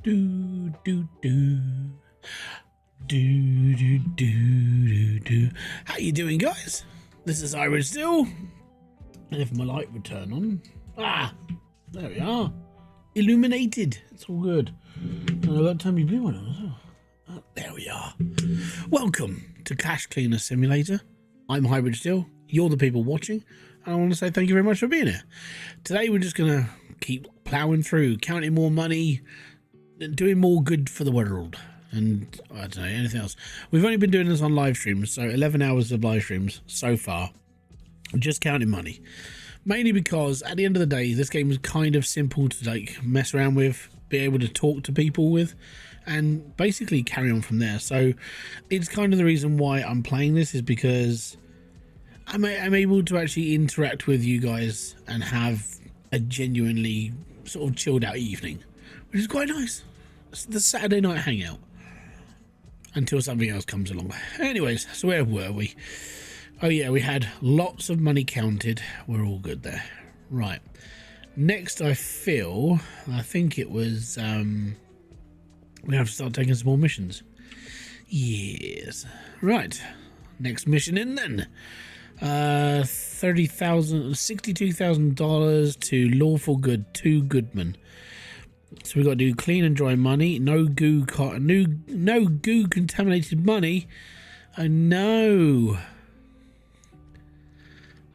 Do do do do do do do. How you doing, guys? This is Hybridsteel, and if my light would turn on, there we are, illuminated. It's all good. And I've got Tommy Blue one on as well. There we are. Welcome to Cash Cleaner Simulator. I'm Hybridsteel. You're the people watching, and I want to say thank you very much for being here. Today we're just gonna keep plowing through, counting more money, doing more good for the world, and I don't know, anything else. We've only been doing this on live streams, so 11 hours of live streams so far, just counting money. Mainly because at the end of the day, this game is kind of simple to like mess around with, be able to talk to people with, and basically carry on from there. So it's kind of the reason why I'm playing this, is because I'm able to actually interact with you guys and have a genuinely sort of chilled out evening, which is quite nice. It's the Saturday night hangout until something else comes along. Anyways, so where were we? Oh yeah, we had lots of money counted. We're all good there. Right. Next, I think it was we have to start taking some more missions. Yes. Right. Next mission in then. $62,000 to Lawful Good 2 Goodman. So we got to do clean and dry money. No goo contaminated money. Oh no.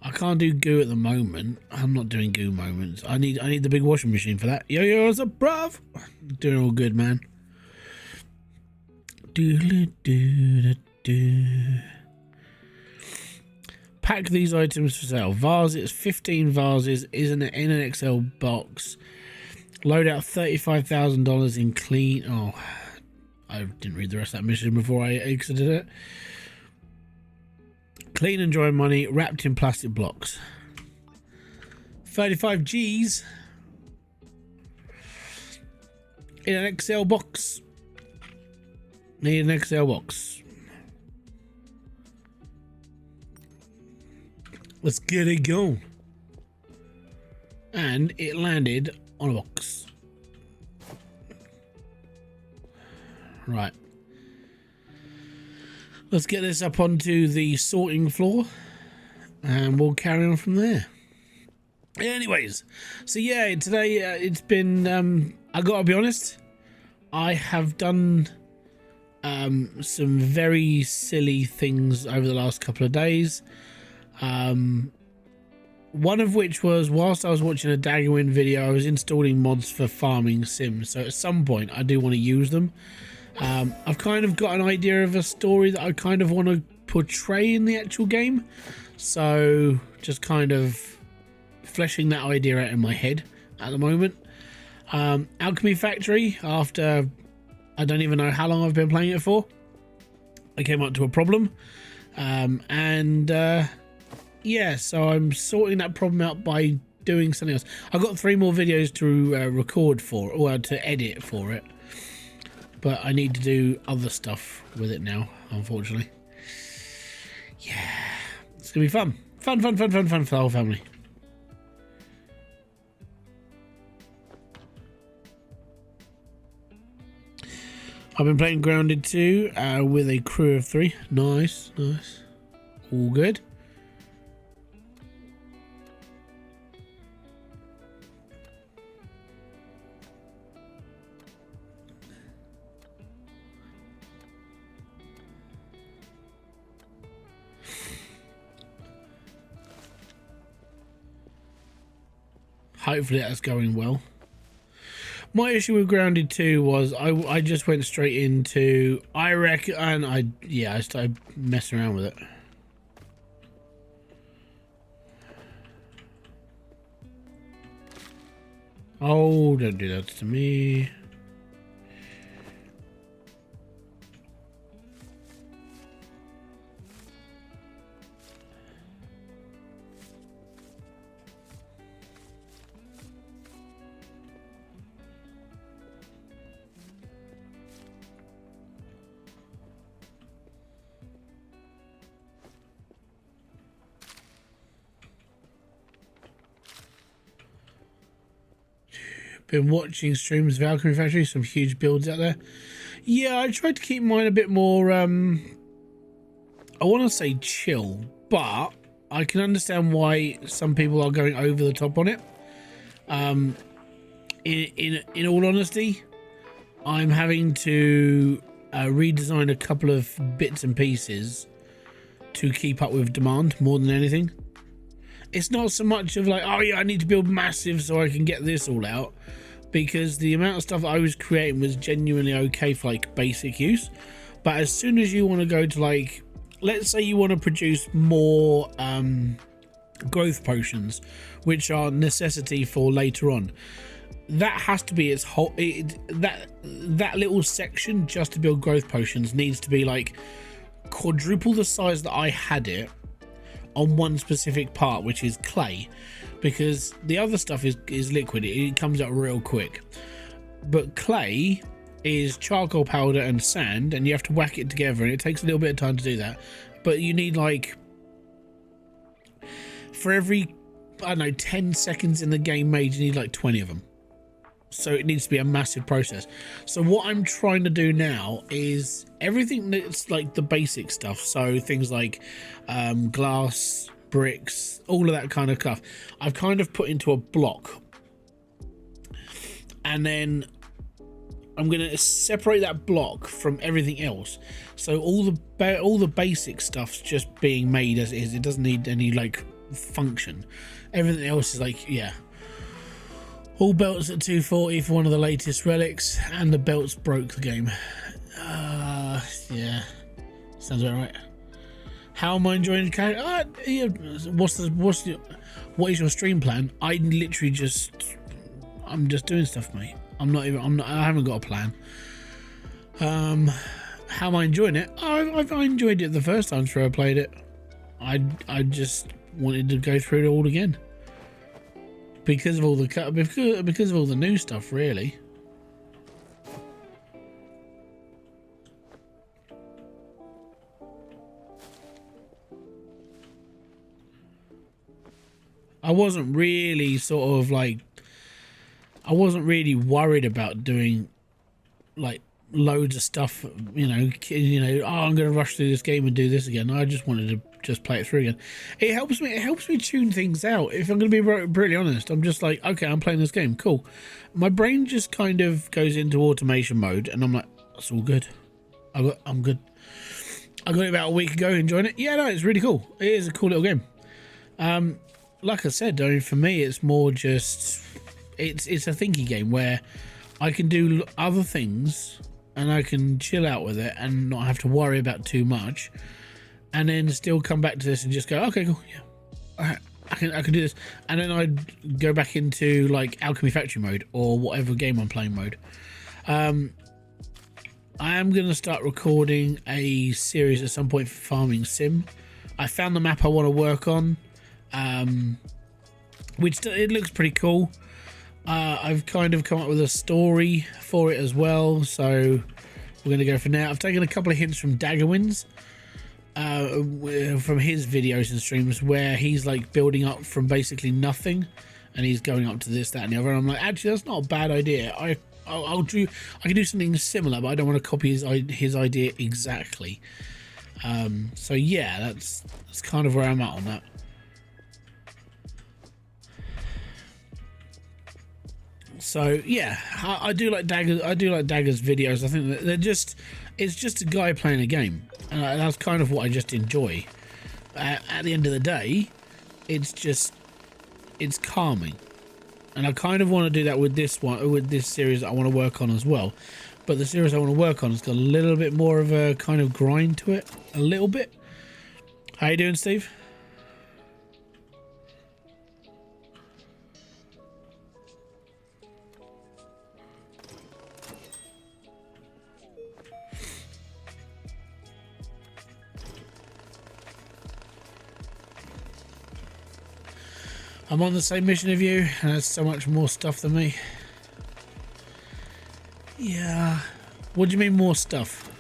I can't do goo at the moment. I'm not doing goo moments. I need the big washing machine for that. Yo, what's up, bruv? Doing all good, man. Pack these items for sale. Vases, 15 vases is in an XL box. Load out $35,000 in clean. Oh, I didn't read the rest of that mission before I exited it. Clean and dry money wrapped in plastic blocks. 35 G's in an XL box. Need an XL box. Let's get it going. And it landed on a box. Right. Let's get this up onto the sorting floor and we'll carry on from there. Anyways, so yeah, today it's been, I gotta be honest, I have done some very silly things over the last couple of days. One of which was whilst I was watching a Daggerwin video, I was installing mods for farming sims. So at some point I do want to use them. I've kind of got an idea of a story that I kind of want to portray in the actual game. So just kind of fleshing that idea out in my head at the moment. Alchemy Factory, after I don't even know how long I've been playing it for, I came up to a problem. Yeah, so I'm sorting that problem out by doing something else. I've got 3 more videos to record for, or to edit for it. But I need to do other stuff with it now, unfortunately. Yeah, it's going to be fun. Fun for the whole family. I've been playing Grounded 2 with a crew of 3. Nice. All good. Hopefully that's going well. My issue with Grounded 2 was I just went straight into, I reckon, and I started messing around with it. Oh, don't do that to me. Been watching streams of Alchemy Factory, some huge builds out there. Yeah, I tried to keep mine a bit more, I want to say chill, but I can understand why some people are going over the top on it. In all honesty, I'm having to redesign a couple of bits and pieces to keep up with demand more than anything. It's not so much of like, oh yeah, I need to build massive so I can get this all out, because the amount of stuff I was creating was genuinely okay for like basic use. But as soon as you want to go to like, let's say you want to produce more growth potions, which are necessity for later on, that has to be its whole, that little section just to build growth potions needs to be like quadruple the size that I had it on one specific part, which is clay, because the other stuff is liquid. It comes out real quick, but clay is charcoal powder and sand, and you have to whack it together, and it takes a little bit of time to do that. But you need like, for every, I don't know, 10 seconds in the game made, you need like 20 of them. So it needs to be a massive process. So what I'm trying to do now is everything that's like the basic stuff, so things like glass, bricks, all of that kind of stuff, I've kind of put into a block, and then I'm going to separate that block from everything else. So all the basic stuff's just being made as it is. It doesn't need any like function. Everything else is like, yeah, all belts at 240 for one of the latest relics, and the belts broke the game. Yeah, sounds about right. How am I enjoying the character? Yeah, what is your stream plan? I'm just doing stuff, mate. I haven't got a plan. How am I enjoying it? I enjoyed it the first time through I played it. I just wanted to go through it all again because of all the new stuff, really. I wasn't really worried about doing like loads of stuff, you know, oh, I'm going to rush through this game and do this again. I just wanted to just play it through again. It helps me tune things out. If I'm going to be brutally honest, I'm just like, okay, I'm playing this game, cool. My brain just kind of goes into automation mode, and I'm like, that's all good. I'm good. I got it about a week ago, enjoying it. Yeah, no, it's really cool. It is a cool little game. Like I said, I mean, for me, it's more just, it's a thinky game where I can do other things and I can chill out with it and not have to worry about too much, and then still come back to this and just go, okay, cool, yeah, all right, I can do this, and then I'd go back into like Alchemy Factory mode or whatever game I'm playing mode. I am going to start recording a series at some point for Farming Sim. I found the map I want to work on, which it looks pretty cool. I've kind of come up with a story for it as well, so we're going to go for now. I've taken a couple of hints from Daggerwins, from his videos and streams, where he's like building up from basically nothing, and he's going up to this, that, and the other. And I'm like, actually, that's not a bad idea. I can do something similar, but I don't want to copy his idea exactly. So yeah, that's kind of where I'm at on that. So yeah, I do like Dagger's videos. I think that it's just a guy playing a game, and that's kind of what I just enjoy. At the end of the day, it's calming, and I kind of want to do that with this series that I want to work on as well. But the series I want to work on has got a little bit more of a kind of grind to it, a little bit. How you doing, Steve? I'm on the same mission as you, and there's so much more stuff than me. Yeah. What do you mean more stuff?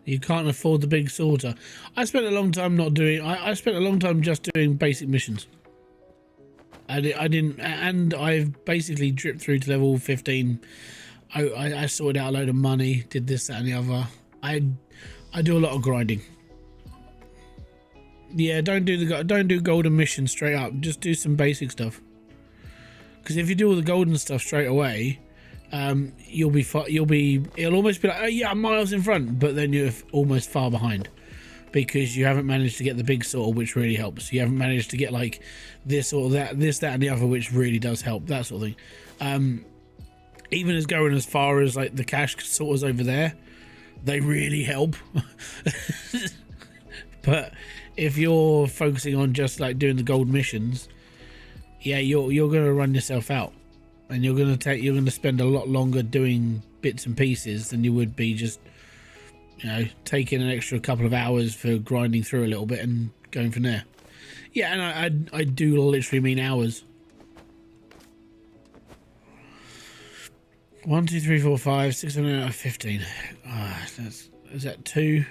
You can't afford the big sorter. I spent a long time not doing. I spent a long time just doing basic missions. I didn't, and I've basically dripped through to level 15. I sorted out a load of money, did this, that, and the other. I do a lot of grinding. Yeah, don't do golden missions straight up. Just do some basic stuff. Because if you do all the golden stuff straight away, it'll almost be like, oh yeah, I'm miles in front, but then you're almost far behind because you haven't managed to get the big sword, which really helps. You haven't managed to get like this or that, and the other, which really does help, that sort of thing. Even as going as far as like the cash sorters over there, they really help. But if you're focusing on just like doing the gold missions, yeah, you're gonna run yourself out, and you're gonna spend a lot longer doing bits and pieces than you would be just, you know, taking an extra couple of hours for grinding through a little bit and going from there. Yeah, and I do literally mean hours. 1, 2, 3, 4, 5, 6, 7, 8, 15. Is that 2?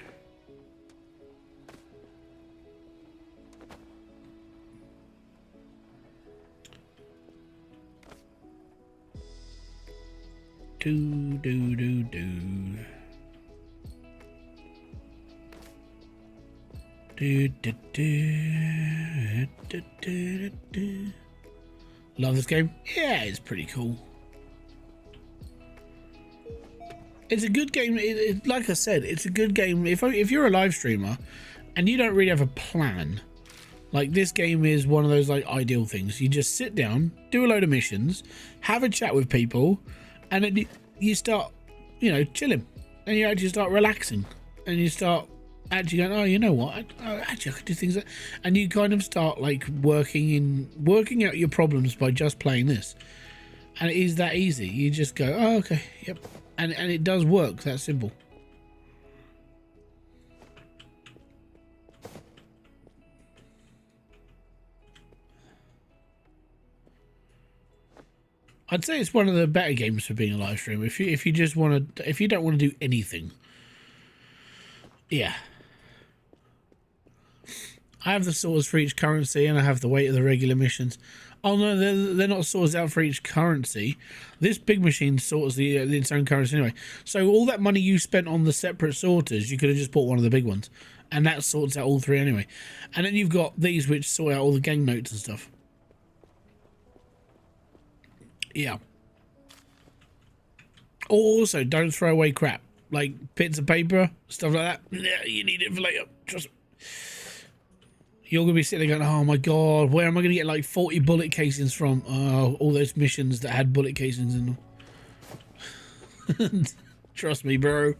Do. Love this game. Yeah, it's pretty cool. It's a good game. Like I said, it's a good game. If you're a live streamer and you don't really have a plan, like this game is one of those like ideal things. You just sit down, do a load of missions, have a chat with people, and then you start, you know, chilling, and you actually start relaxing, and you start actually going, oh, you know what? Actually, I could do things like, and you kind of start like working out your problems by just playing this, and it is that easy. You just go, oh, okay, yep, and it does work. That simple. I'd say it's one of the better games for being a live stream. If you just want to, if you don't want to do anything, yeah. I have the sorts for each currency, and I have the weight of the regular missions. Oh no, they're not sorts out for each currency. This big machine sorts its own currency anyway. So all that money you spent on the separate sorters, you could have just bought one of the big ones, and that sorts out all three anyway. And then you've got these which sort out all the gang notes and stuff. Yeah. Also, don't throw away crap like bits of paper, stuff like that. Yeah, you need it for later. Trust me. You're gonna be sitting there going, "Oh my god, where am I gonna get like 40 bullet casings from?" Oh, all those missions that had bullet casings in them. Trust me, bro.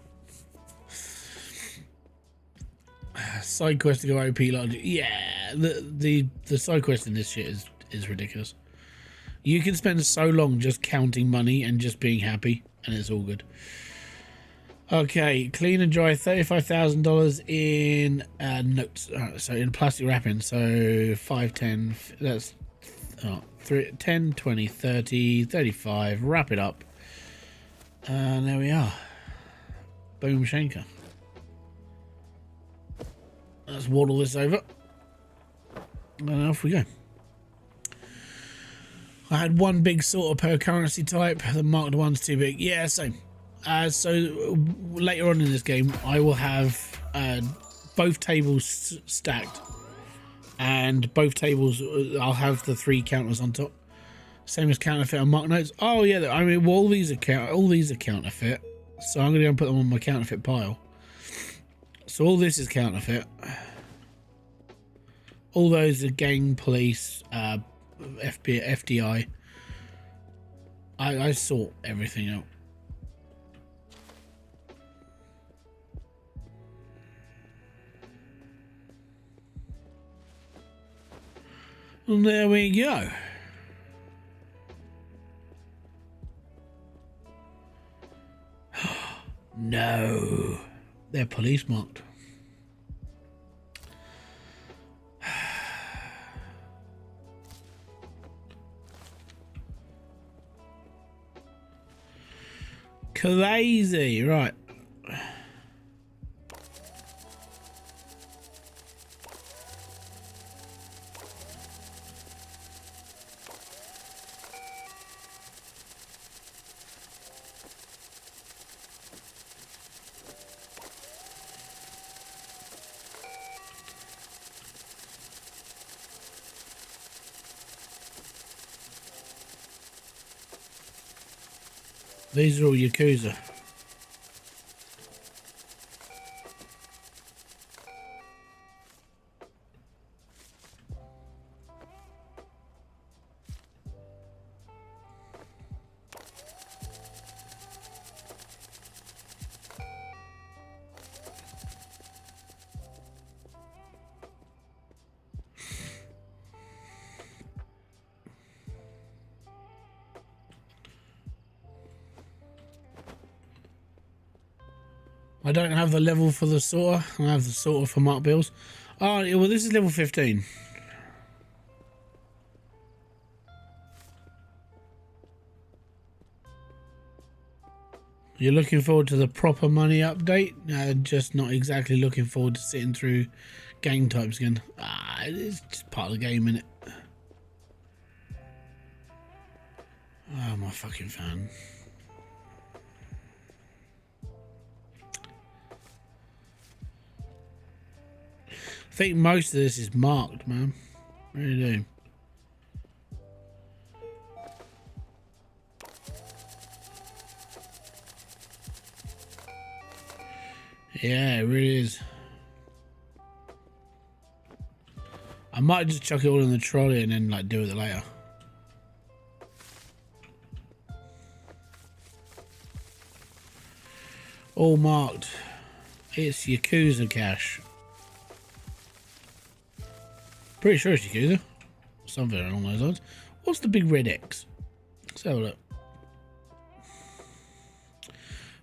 Side quest to go OP logic. Yeah, the side quest in this shit is ridiculous. You can spend so long just counting money and just being happy, and it's all good. Okay, clean and dry $35,000 in notes. So in plastic wrapping. So 5, 10. That's 10, 20, 30, 35. Wrap it up, and there we are. Boom shanker. Let's waddle this over, and off we go. I had one big sort per currency type. The marked one's too big. Yeah, same. So later on in this game, I will have both tables stacked, and both tables I'll have the 3 counters on top. Same as counterfeit and marked notes. Oh yeah, I mean, well, all these are counterfeit. So I'm gonna go and put them on my counterfeit pile. So all this is counterfeit. All those are gang, police, FDI. I sort everything out. And there we go. No, they're police marked. Crazy, right? These are all Yakuza. I don't have the level for the sorter. I have the sorter for Mark Bills. Oh, yeah, well, this is level 15. You're looking forward to the proper money update? Just not exactly looking forward to sitting through game types again. It's just part of the game, innit? Oh, my fucking fan. I think most of this is marked, man. I really do. Yeah, it really is. I might just chuck it all in the trolley and then like do it later. All marked. It's Yakuza cash. Pretty sure it's Yakuza. Something along those lines. What's the big red X? Let's have a look.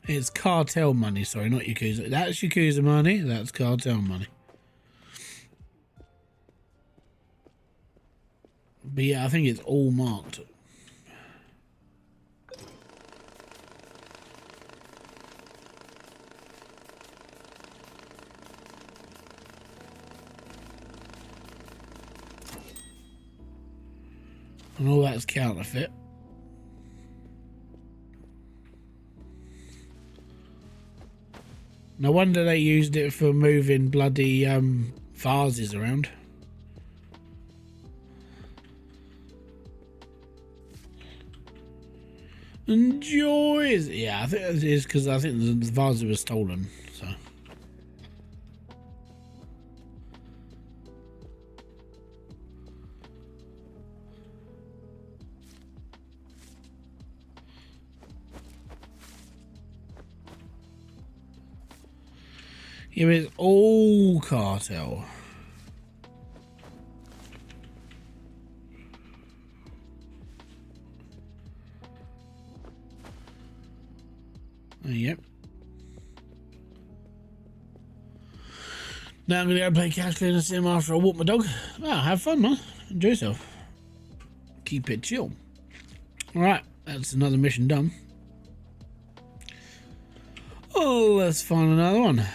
It's cartel money, sorry, not Yakuza. That's Yakuza money, that's cartel money. But yeah, I think it's all marked. And all that's counterfeit. No wonder they used it for moving bloody vases around. Enjoy! Yeah, I think it is because I think the vases were stolen. So. Yeah, it's all cartel. Yep. Now I'm going to go play Castle in the cinema after I walk my dog. Oh, have fun, man. Enjoy yourself. Keep it chill. Alright, that's another mission done. Oh, let's find another one.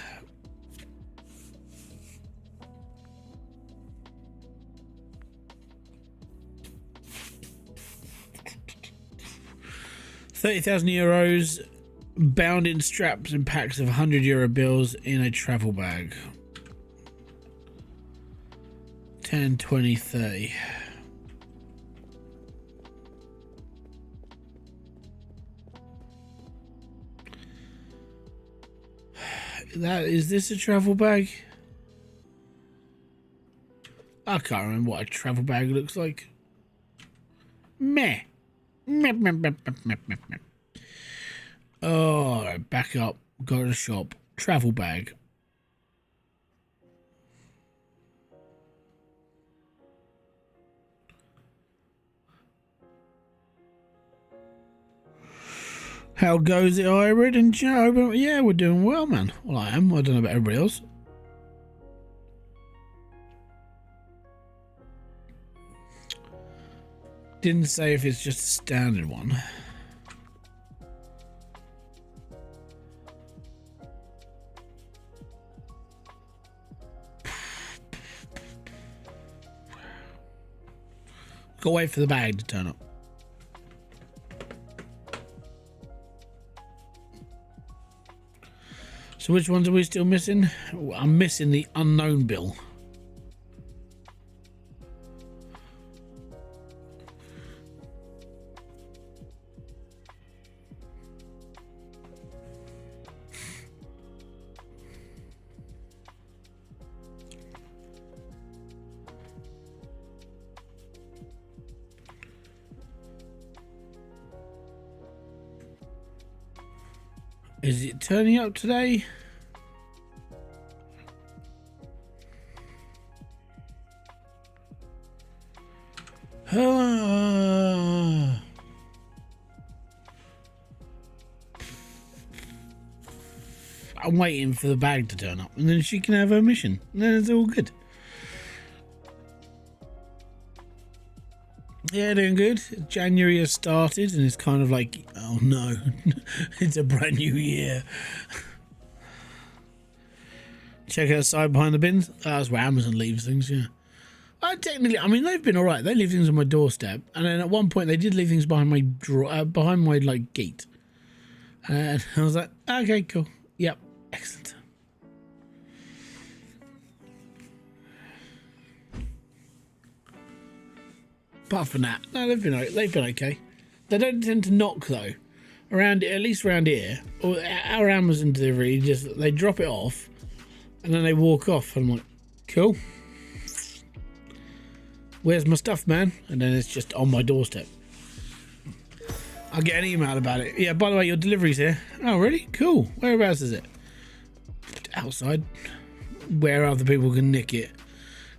€30,000 bound in straps and packs of €100 bills in a travel bag. 10, 20, 30. Is this a travel bag? I can't remember what a travel bag looks like. Meh. Meh, meh, meh, meh, meh, meh, meh. Oh, back up. Go to the shop. Travel bag. How goes it, Hybrid and Joe? Yeah, we're doing well, man. Well, I am. I don't know about everybody else. Didn't say if it's just a standard one. Go wait for the bag to turn up. So which ones are we still missing? I'm missing the unknown bill. Is it turning up today? I'm waiting for the bag to turn up and then she can have her mission. And then it's all good. Yeah, doing good. January has started and it's kind of like, oh no, it's a brand new year. Check outside behind the bins. That's where Amazon leaves things, yeah. Technically, I mean, they've been all right. They leave things on my doorstep, and then at one point they did leave things behind my like gate. And I was like, okay, cool, yep, excellent. Apart from that, no, they've been okay. They don't tend to knock though. Around, at least around here, or our Amazon delivery, just they drop it off, and then they walk off. And I'm like, cool. Where's my stuff, man? And then it's just on my doorstep. I'll get an email about it. Yeah, by the way, your delivery's here. Oh, really? Cool. Whereabouts is it? Outside. Where other people can nick it.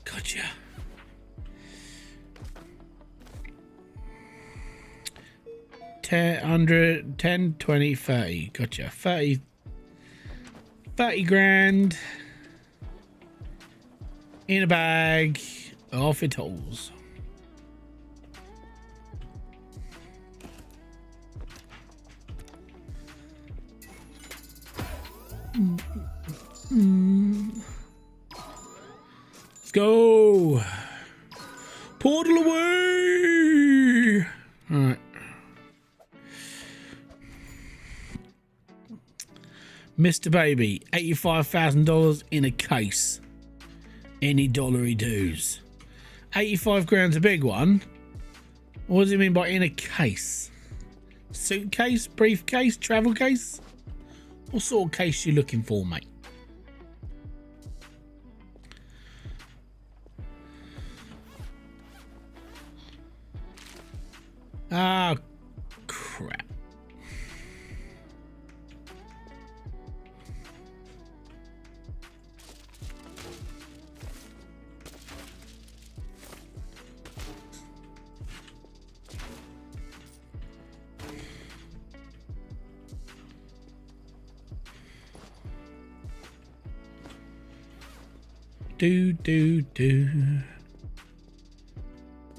Gotcha. $100, 10, 20, 30. Gotcha. 30 grand. In a bag. Off it rolls. Let's go. Portal away. All right. Mr. Baby, $85,000 in a case. Any dollar he does. 85 grand's a big one. What does it mean by in a case? Suitcase, briefcase, travel case? What sort of case you looking for, mate? Ah, crap. Do.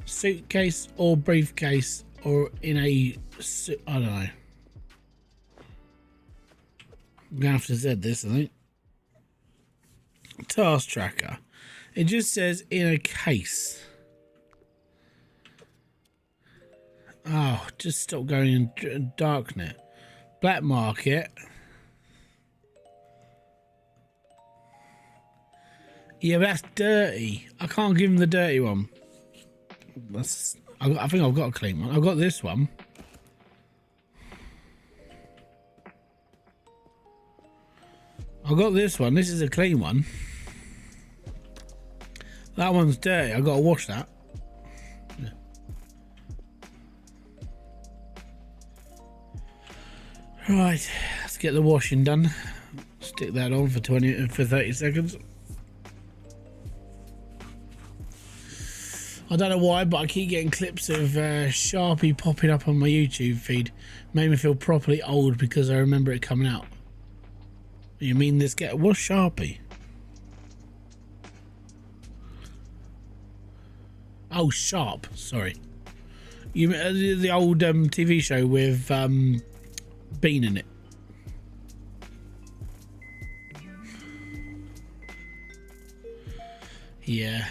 Suitcase or briefcase or in a I don't know. I'm gonna have to Z this, I think. Task tracker. It just says in a case. Oh, just stop going in darknet. Black market. Yeah, but that's dirty. I can't give him the dirty one. I think I've got a clean one. I've got this one. I've got this one. This is a clean one. That one's dirty. I've got to wash that. Yeah. Right, let's get the washing done. Stick that on for 30 seconds. I don't know why, but I keep getting clips of Sharpie popping up on my YouTube feed. Made me feel properly old because I remember it coming out. You mean this guy? What's Sharpie? Oh, Sharp. Sorry. You the old TV show with Bean in it. Yeah.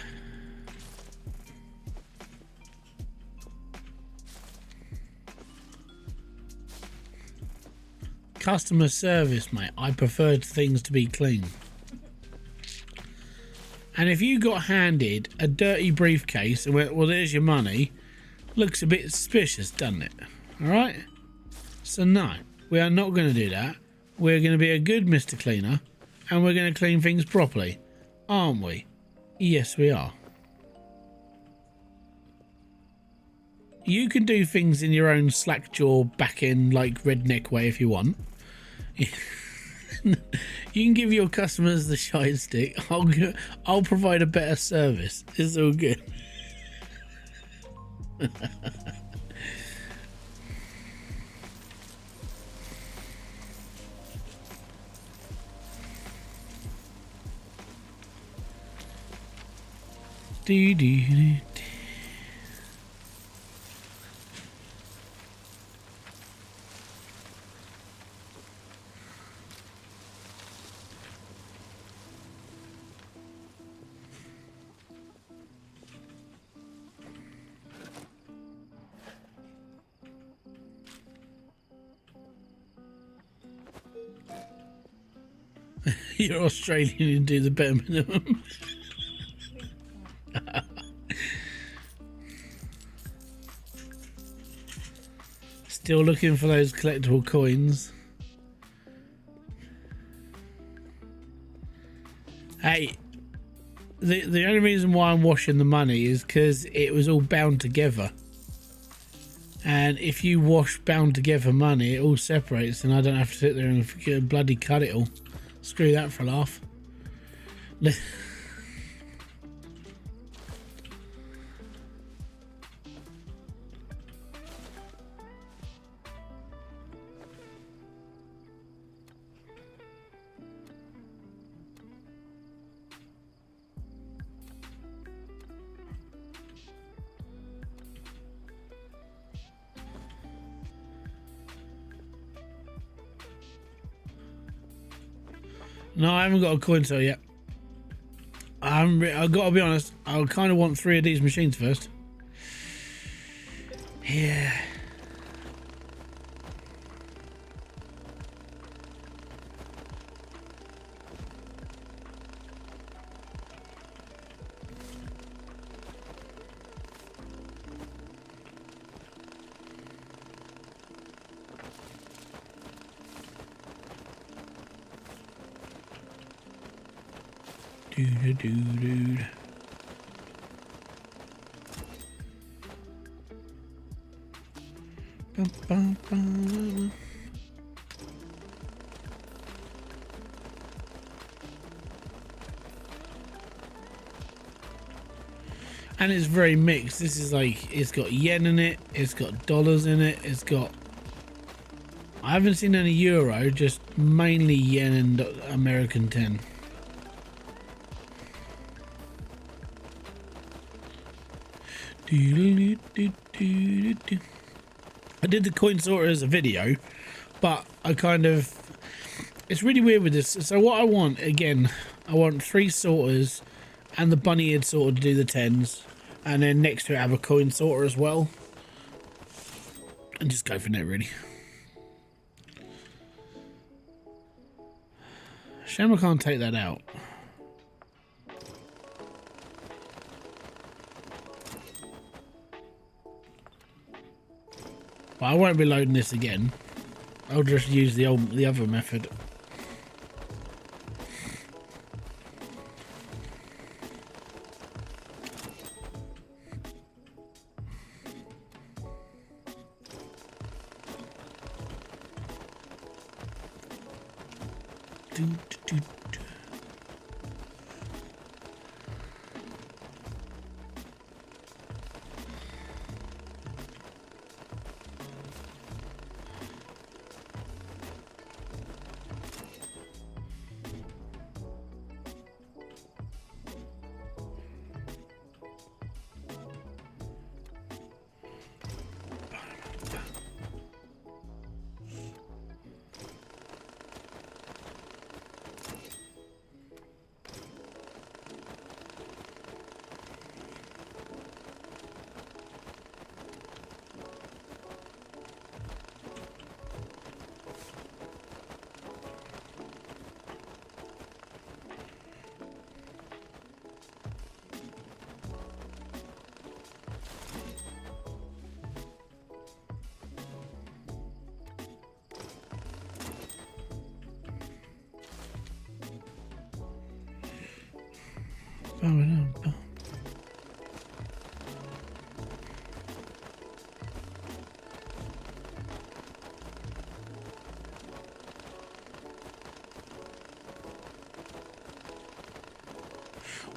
Customer service, mate. I preferred things to be clean. And if you got handed a dirty briefcase and went, well, there's your money, looks a bit suspicious, doesn't it? All right? So no, we are not going to do that. We're going to be a good Mr. Cleaner and we're going to clean things properly, aren't we? Yes, we are. You can do things in your own slack jaw back in like redneck way if you want. You can give your customers the shine stick. I'll provide a better service. It's all good. Do, do, do, do. You're Australian and do the bare minimum. Still looking for those collectible coins. Hey, the only reason why I'm washing the money is because it was all bound together. And if you wash bound together money, it all separates and I don't have to sit there and bloody cut it all. Screw that for a laugh. No, I haven't got a coin cell yet. I've got to be honest, I kind of want 3 of these machines first. Yeah. Dude. Bum, bum. And it's very mixed. This is like, it's got yen in it, it's got dollars in it, it's got, I haven't seen any euro, just mainly yen and American 10. I did the coin sorter as a video, but I kind of, it's really weird with this. So what I want, again, I want 3 sorters and the bunny head sorter to do the 10s, and then next to it have a coin sorter as well, and just go from there really. Shame I can't take that out. But I won't be loading this again. I'll just use the other method.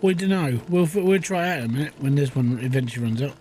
We don't know. We'll try out in a minute when this one eventually runs out.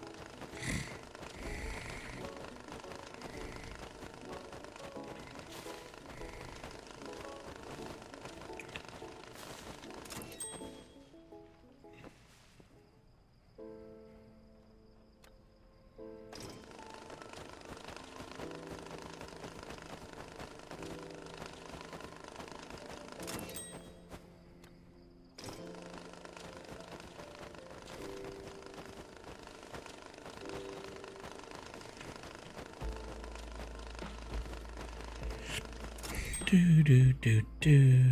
Do.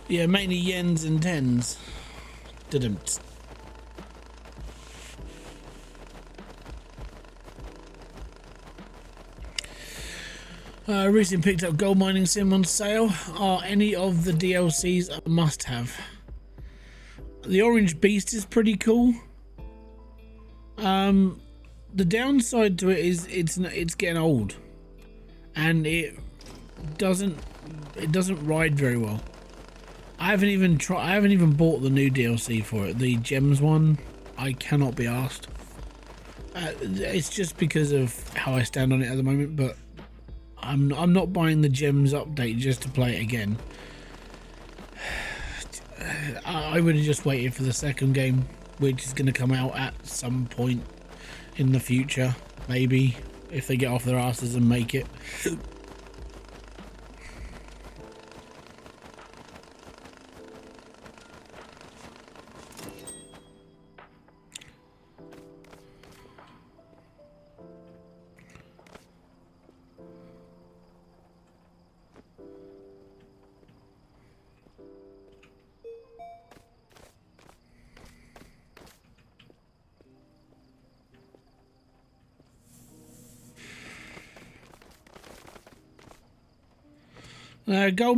Yeah, mainly yens and tens. Didn't. Recently picked up Gold Mining Sim on sale. Are any of the DLCs a must-have? The Orange Beast is pretty cool. The downside to it is it's getting old, and it doesn't ride very well. I haven't even bought the new DLC for it, the gems one. I cannot be asked. It's just because of how I stand on it at the moment, but I'm not buying the gems update just to play it again. I would have just waited for the second game, which is going to come out at some point in the future, maybe, if they get off their asses and make it.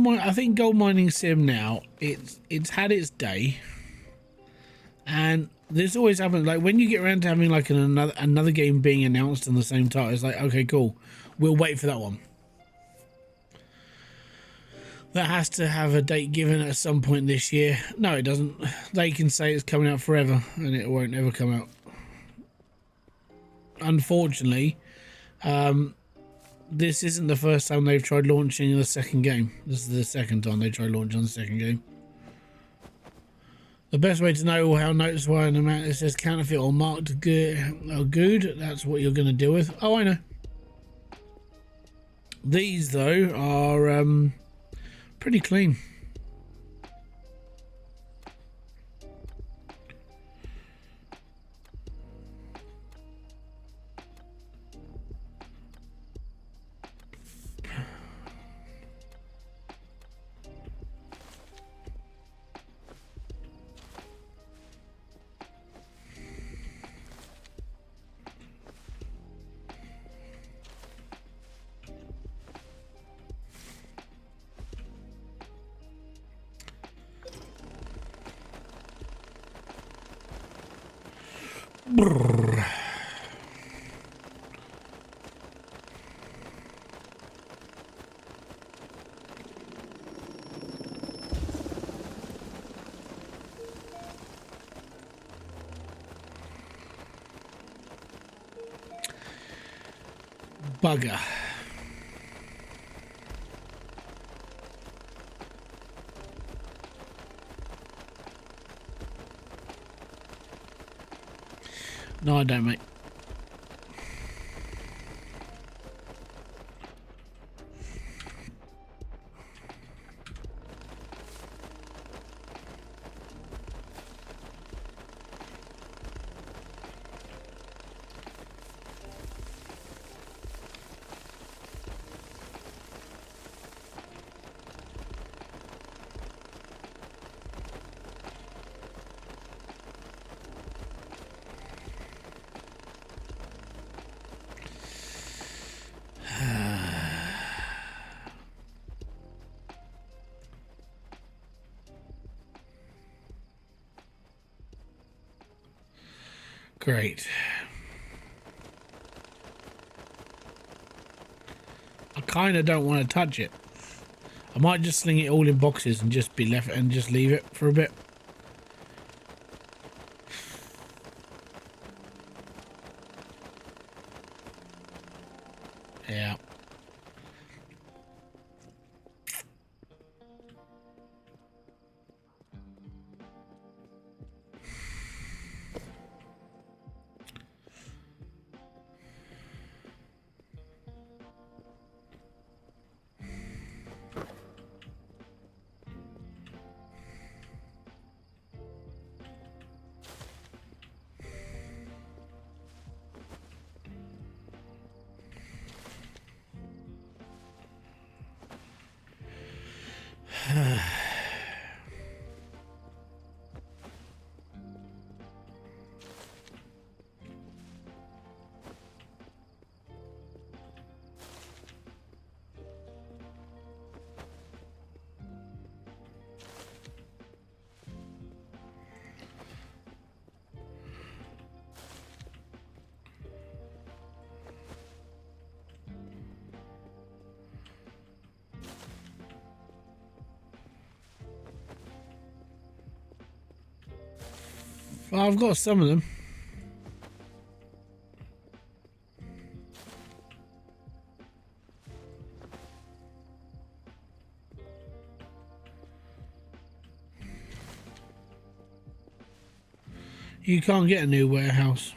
I think Gold Mining Sim now, it's had its day, and this always happens. Like when you get around to having like another game being announced on the same title, it's like, okay, cool, we'll wait for that one. That has to have a date given at some point this year. No, it doesn't. They can say it's coming out forever, and it won't ever come out. Unfortunately, this isn't the first time they've tried launching the second game. This is the second time they tried launching the second game. The best way to know how noticeable an amount it says counterfeit or marked good, that's what you're going to deal with. Oh, I know. These, though, are pretty clean. Brrr. Bugger. No, I don't, mate. Great. I kind of don't want to touch it. I might just sling it all in boxes and just be left and just leave it for a bit. Yeah. Well, I've got some of them. You can't get a new warehouse.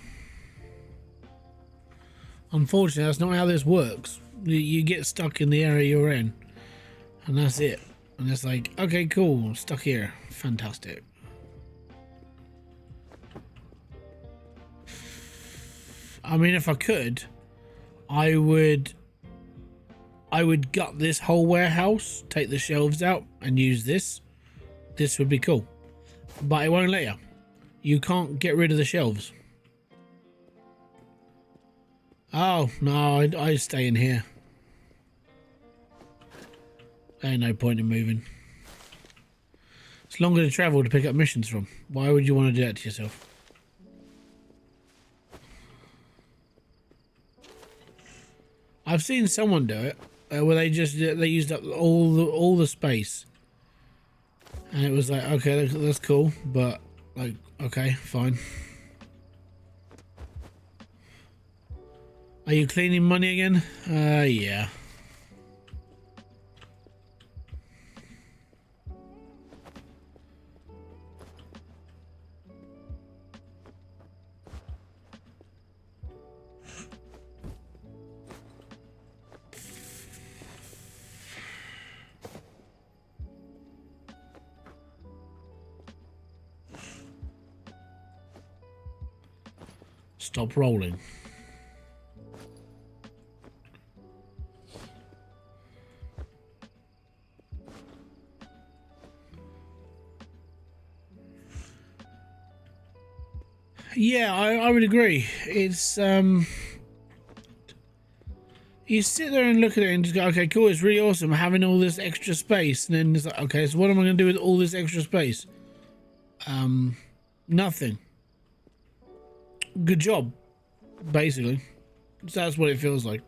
Unfortunately, that's not how this works. You get stuck in the area you're in, and that's it. And it's like, okay, cool, I'm stuck here. Fantastic. I mean, if I could, I would gut this whole warehouse, take the shelves out, and use this. This would be cool. But it won't let you. You can't get rid of the shelves. Oh, no, I stay in here. There ain't no point in moving. It's longer to travel to pick up missions from. Why would you want to do that to yourself? I've seen someone do it where they used up all the space, and it was like, okay, that's cool, but like, okay, fine. Are you cleaning money again? Yeah. Stop rolling. Yeah, I would agree. It's you sit there and look at it and just go, okay, cool, it's really awesome having all this extra space, and then it's like, okay, so what am I going to do with all this extra space? Nothing. Good job, basically. So that's what it feels like.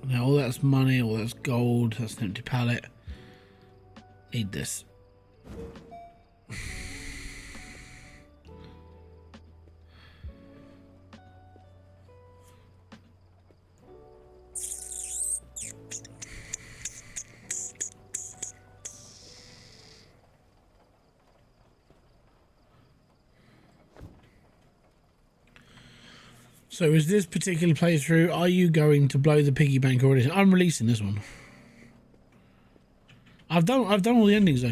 Now all that's money, all that's gold, that's an empty pallet. Need this. So is this particular playthrough, are you going to blow the piggy bank already? I'm releasing this one. I've done all the endings though.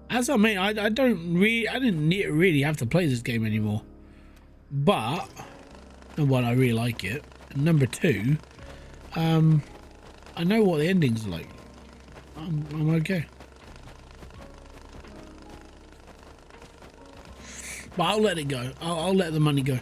As I mean, I didn't really have to play this game anymore. But, number one, I really like it. And number two, I know what the endings are like. I'm okay. But I'll let it go. I'll let the money go.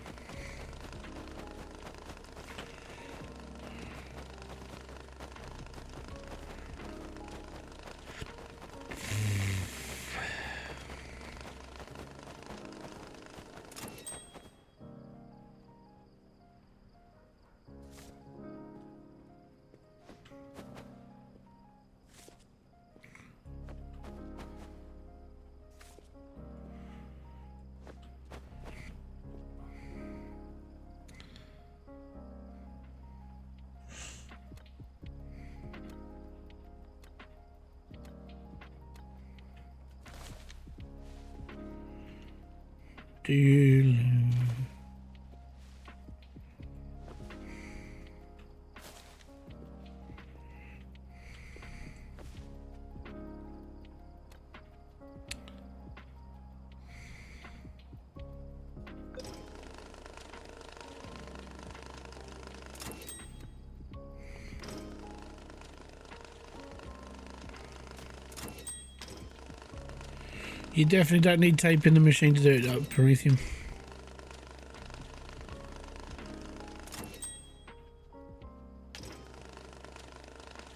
You definitely don't need tape in the machine to do it, Prometheum.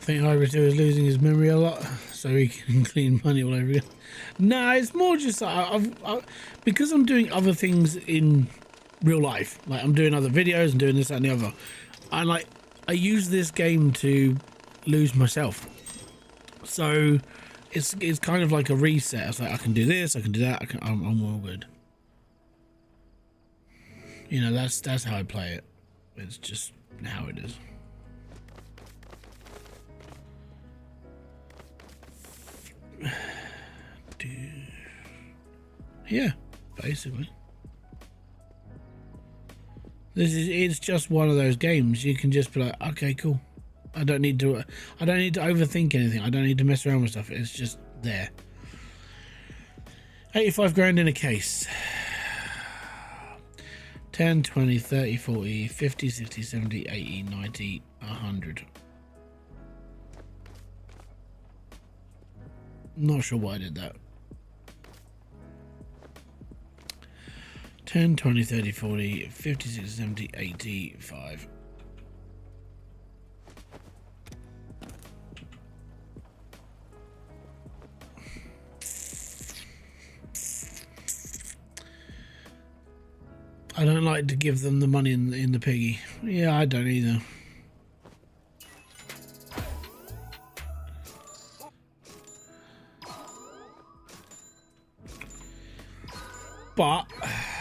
I think Hybridsteel is losing his memory a lot, so he can clean money all over again. No, it's more just because I'm doing other things in real life. Like I'm doing other videos and doing this, that, and the other. I use this game to lose myself. So it's kind of like a reset. It's like I can do this, I can do that. I'm all good. You know, that's how I play it. It's just how it is. Yeah, basically. It's just one of those games. You can just be like, okay, cool. I don't need to overthink anything. I don't need to mess around with stuff. It's just there. 85 grand in a case. 10, 20, 30, 40, 50, 60, 70, 80, 90, 100. Not sure why I did that. 10, 20, 30, 40, 50, 60, 70, 85. I don't like to give them the money in the piggy. Yeah, I don't either. But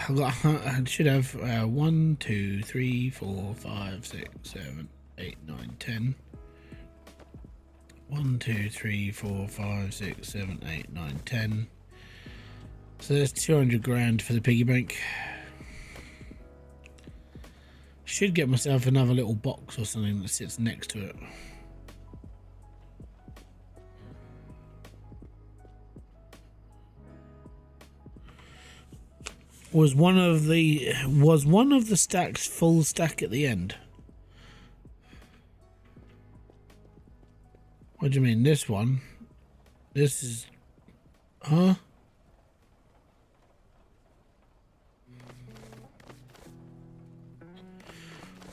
I should have 1, 2, 3, 4, 5, 6, 7, 8, 9, 10. 1, 2, 3, 4, 5, 6, 7, 8, 9, 10. So there's 200 grand for the piggy bank. Should get myself another little box or something that sits next to it. Was one of the stacks full stack at the end? What do you mean? This one? This is... Huh?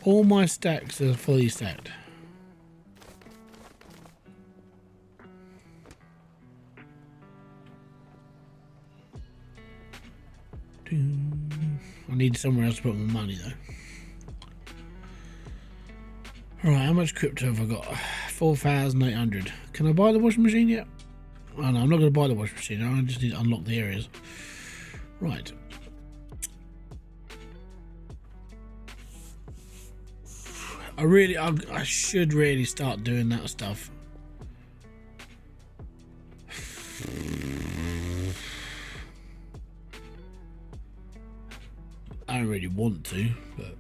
All my stacks are fully stacked. I need somewhere else to put my money though. Alright, how much crypto have I got? 4,800. Can I buy the washing machine yet? Oh no, I'm not going to buy the washing machine. I just need to unlock the areas. Right. I should really start doing that stuff. I don't really want to, but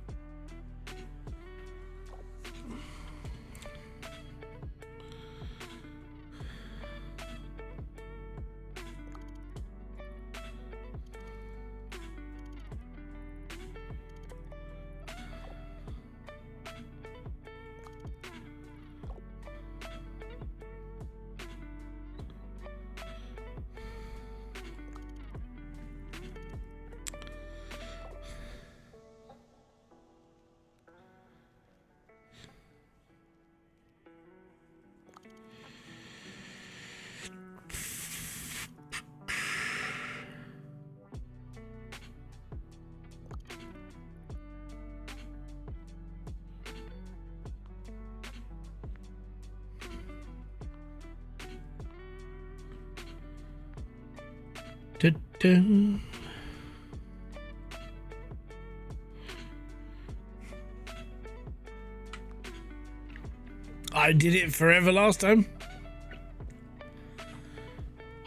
Du-du. I did it forever last time.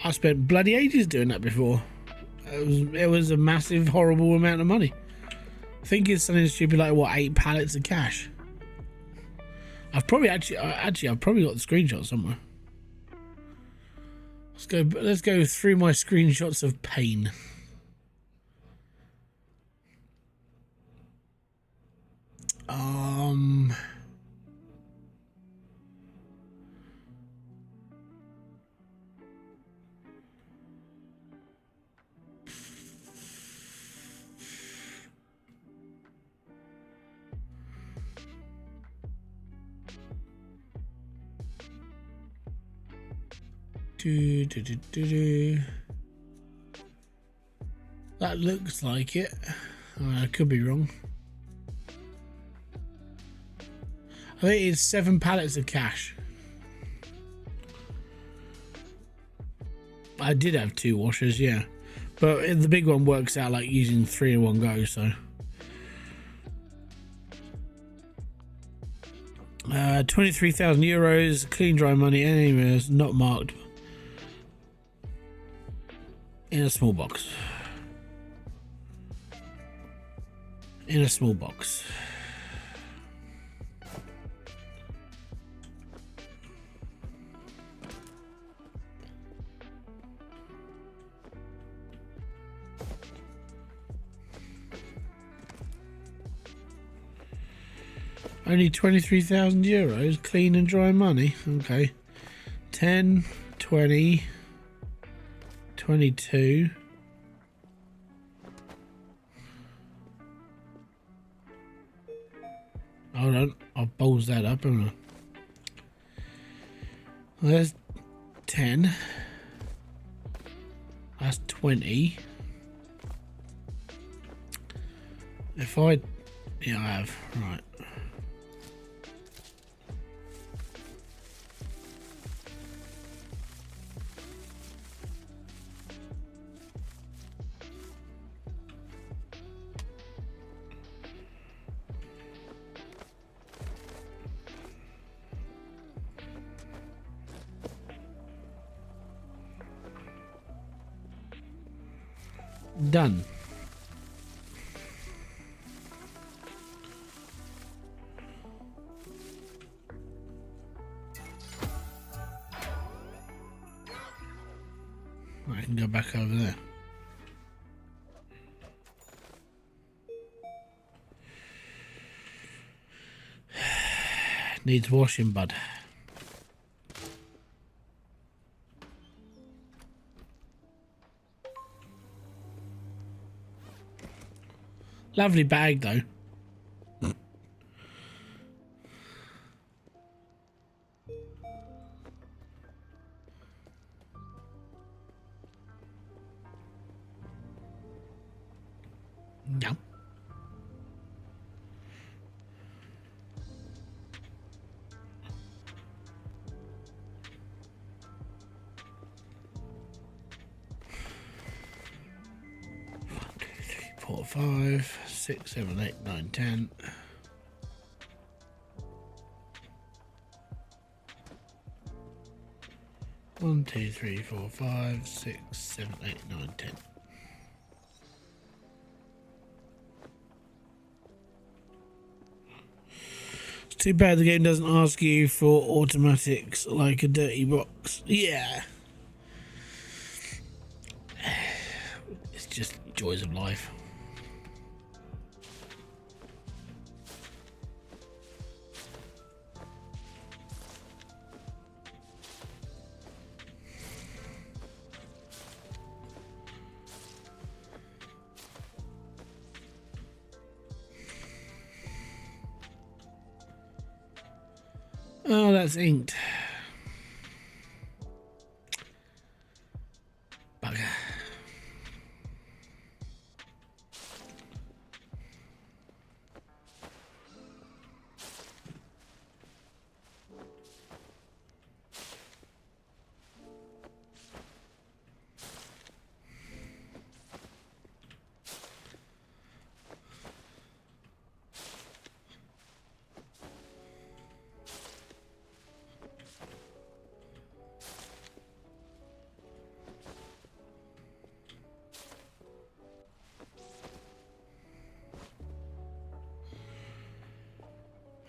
I spent bloody ages doing that before. It was a massive, horrible amount of money. I think it's something stupid like what, 8 pallets of cash. I've probably I've probably got the screenshot somewhere. Let's go through my screenshots of pain. That looks like it. I could be wrong. I think it's 7 pallets of cash. I did have 2 washers, yeah, but the big one works out like using 3 in one go. So 23,000 euros, clean dry money, anyways, not marked, in a small box. In a small box. Only 23,000 euros, clean and dry money. Okay. 10, 20, 22. Hold on, I'll bulge that up, haven't I? Well, there's 10. That's 20. If I... Yeah, I have. Right. Done. I can go back over there. Needs washing, bud. Lovely bag though. Yep. One, 2, 3, 4, 5, 6, 7, 8, 9, 10. One, 2, 3, 4, 5, 6, 7, 8, 9, 10. It's too bad the game doesn't ask you for automatics like a dirty box. Yeah. It's just joys of life. Oh, that's inked. Bugger.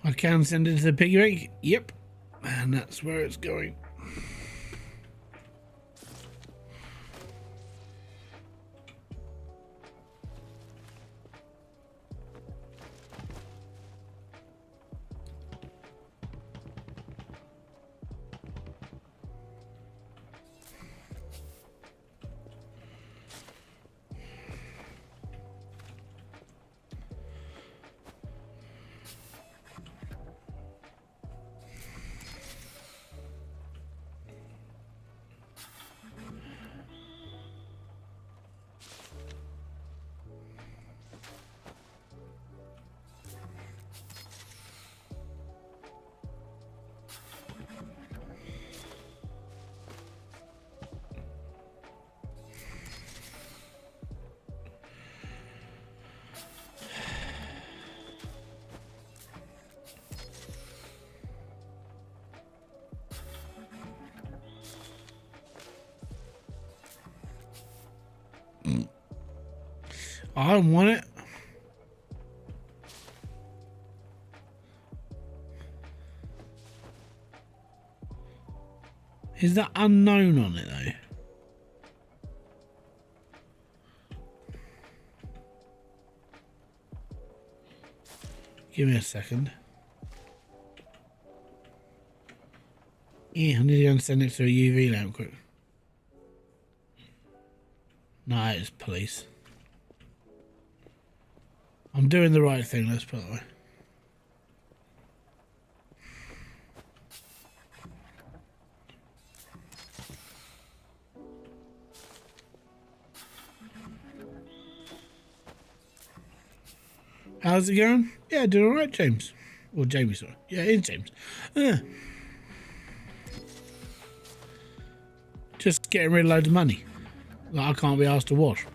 I can send it to the piggy bank. Yep. And that's where it's going. I don't want it. Is that unknown on it though? Give me a second. Yeah, I need to go and send it to a UV lamp quick. No, it's police. I'm doing the right thing, let's put it that way. How's it going? Yeah, doing alright, James. Or Jamie, sorry. Yeah, it's James. Just getting rid of loads of money that I can't be asked to wash.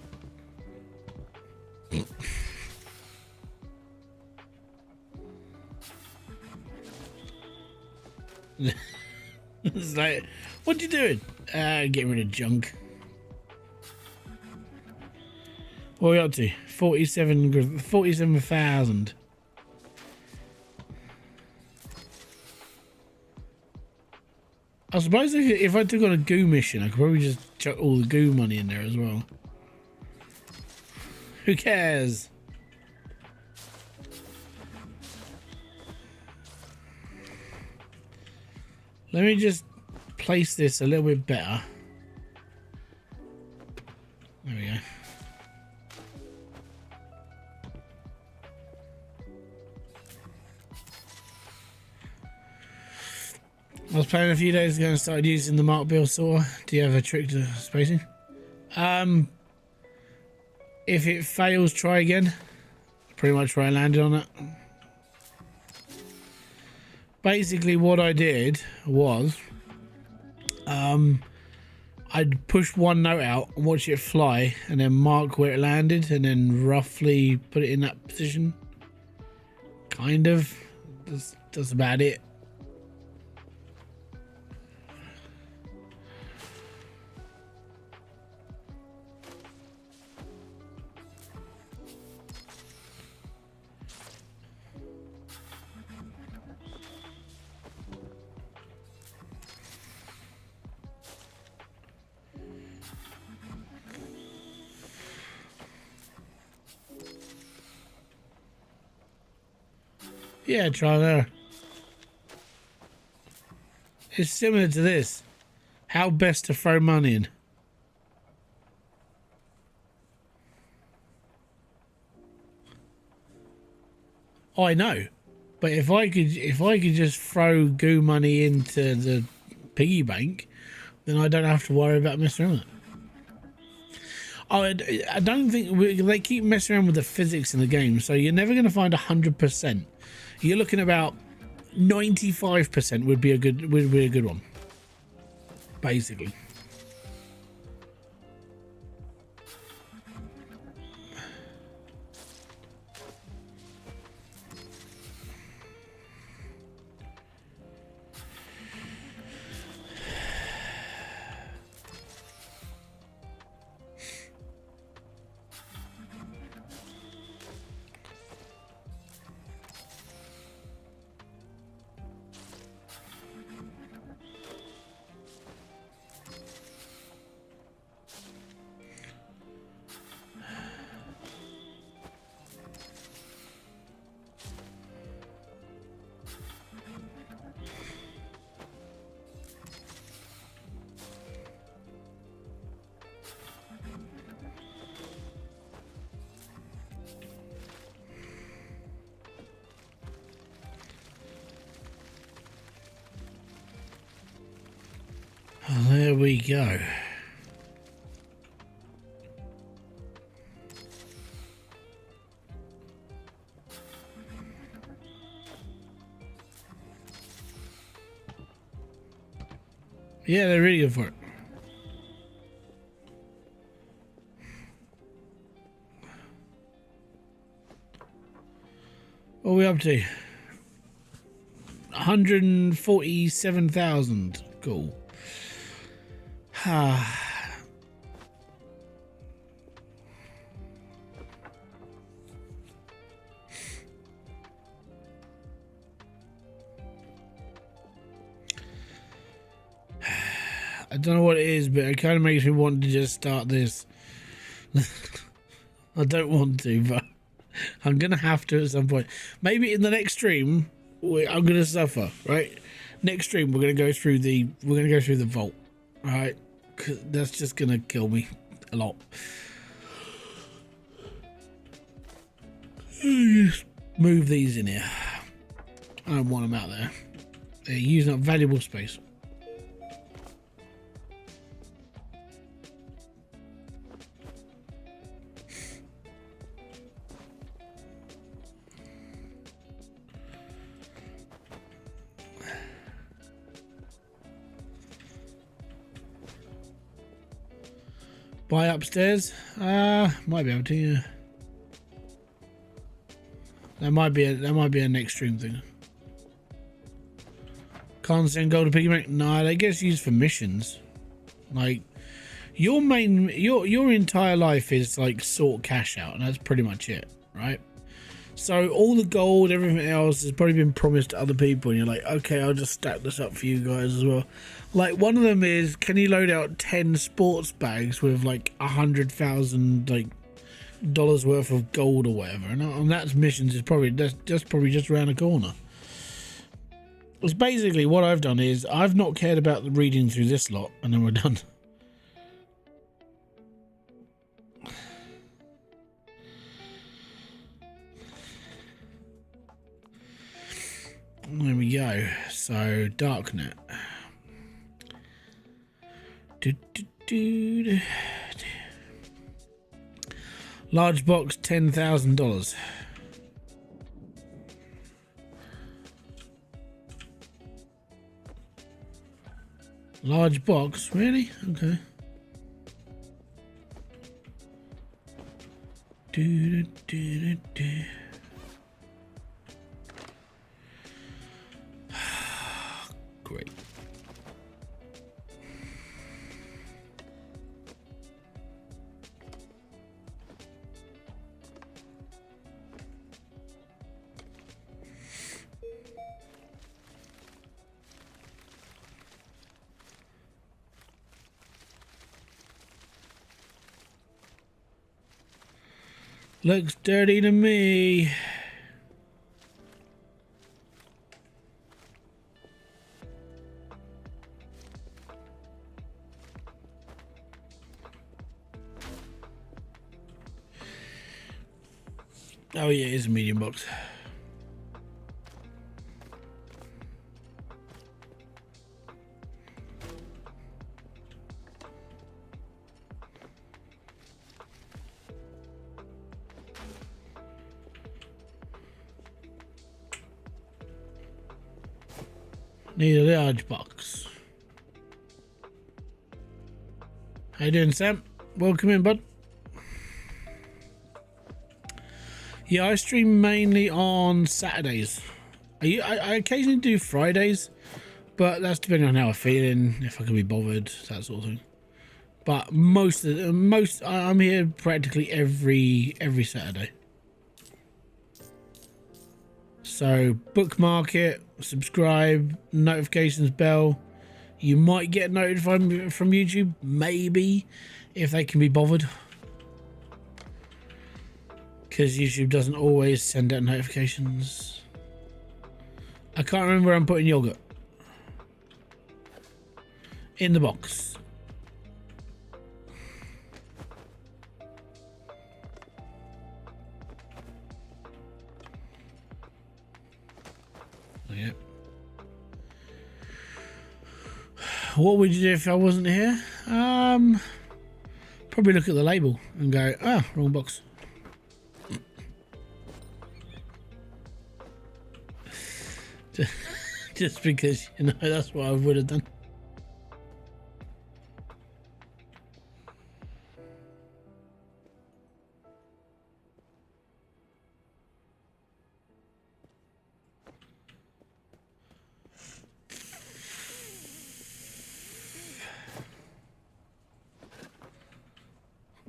It's like, what you doing? Getting rid of junk. What are we up to? 47,000. I suppose if I took on a goo mission, I could probably just chuck all the goo money in there as well. Who cares? Let me just place this a little bit better. There we go. I was playing a few days ago and started using the Mark Bill sorter. Do you have a trick to spacing? If it fails, try again. Pretty much where I landed on it. Basically what I did was I'd push one note out and watch it fly and then mark where it landed and then roughly put it in that position. Kind of. That's about it. Yeah, try there. It's similar to this. How best to throw money in. I know, but if I could just throw goo money into the piggy bank, then I don't have to worry about messing around with it. I don't think they keep messing around with the physics in the game, so you're never going to find 100%. You're looking about 95% would be a good one, basically. Well, there we go. Yeah, they're really good for it. What are we up to? 147,000. Cool. I don't know what it is, but it kind of makes me want to just start this. I don't want to, but I'm gonna have to at some point. Maybe in the next stream, I'm gonna suffer. Right, next stream we're gonna go through the vault. All right, 'cause that's just gonna kill me a lot. Just move these in here. I don't want them out there. They're using up valuable space. Buy upstairs? Might be able to, yeah. That might be a next stream thing. Can't send gold to piggy bank? No, they get used for missions. Like your entire life is like sort cash out, and that's pretty much it, right? So all the gold, everything else has probably been promised to other people, and you're like, okay, I'll just stack this up for you guys as well. Like one of them is, can you load out 10 sports bags with like 100,000 like dollars worth of gold or whatever, and that's missions is probably just around the corner. It's basically what I've done is I've not cared about the reading through this lot, and then we're done. There we go. So Darknet. Large box, $10,000. Large box, really? Okay. Great. Looks dirty to me. Oh yeah, it's a medium box. Need a large box. How you doing, Sam? Welcome in, bud. Yeah, I stream mainly on Saturdays. I occasionally do Fridays, but that's depending on how I'm feeling, if I can be bothered, that sort of thing. But I'm here practically every Saturday. So bookmark it, subscribe, notifications bell. You might get notified from YouTube, maybe, if they can be bothered. Because YouTube doesn't always send out notifications. I can't remember where I'm putting yogurt. In the box. Yep. What would you do if I wasn't here? Probably look at the label and go, ah, wrong box. Just because, you know, that's what I would have done.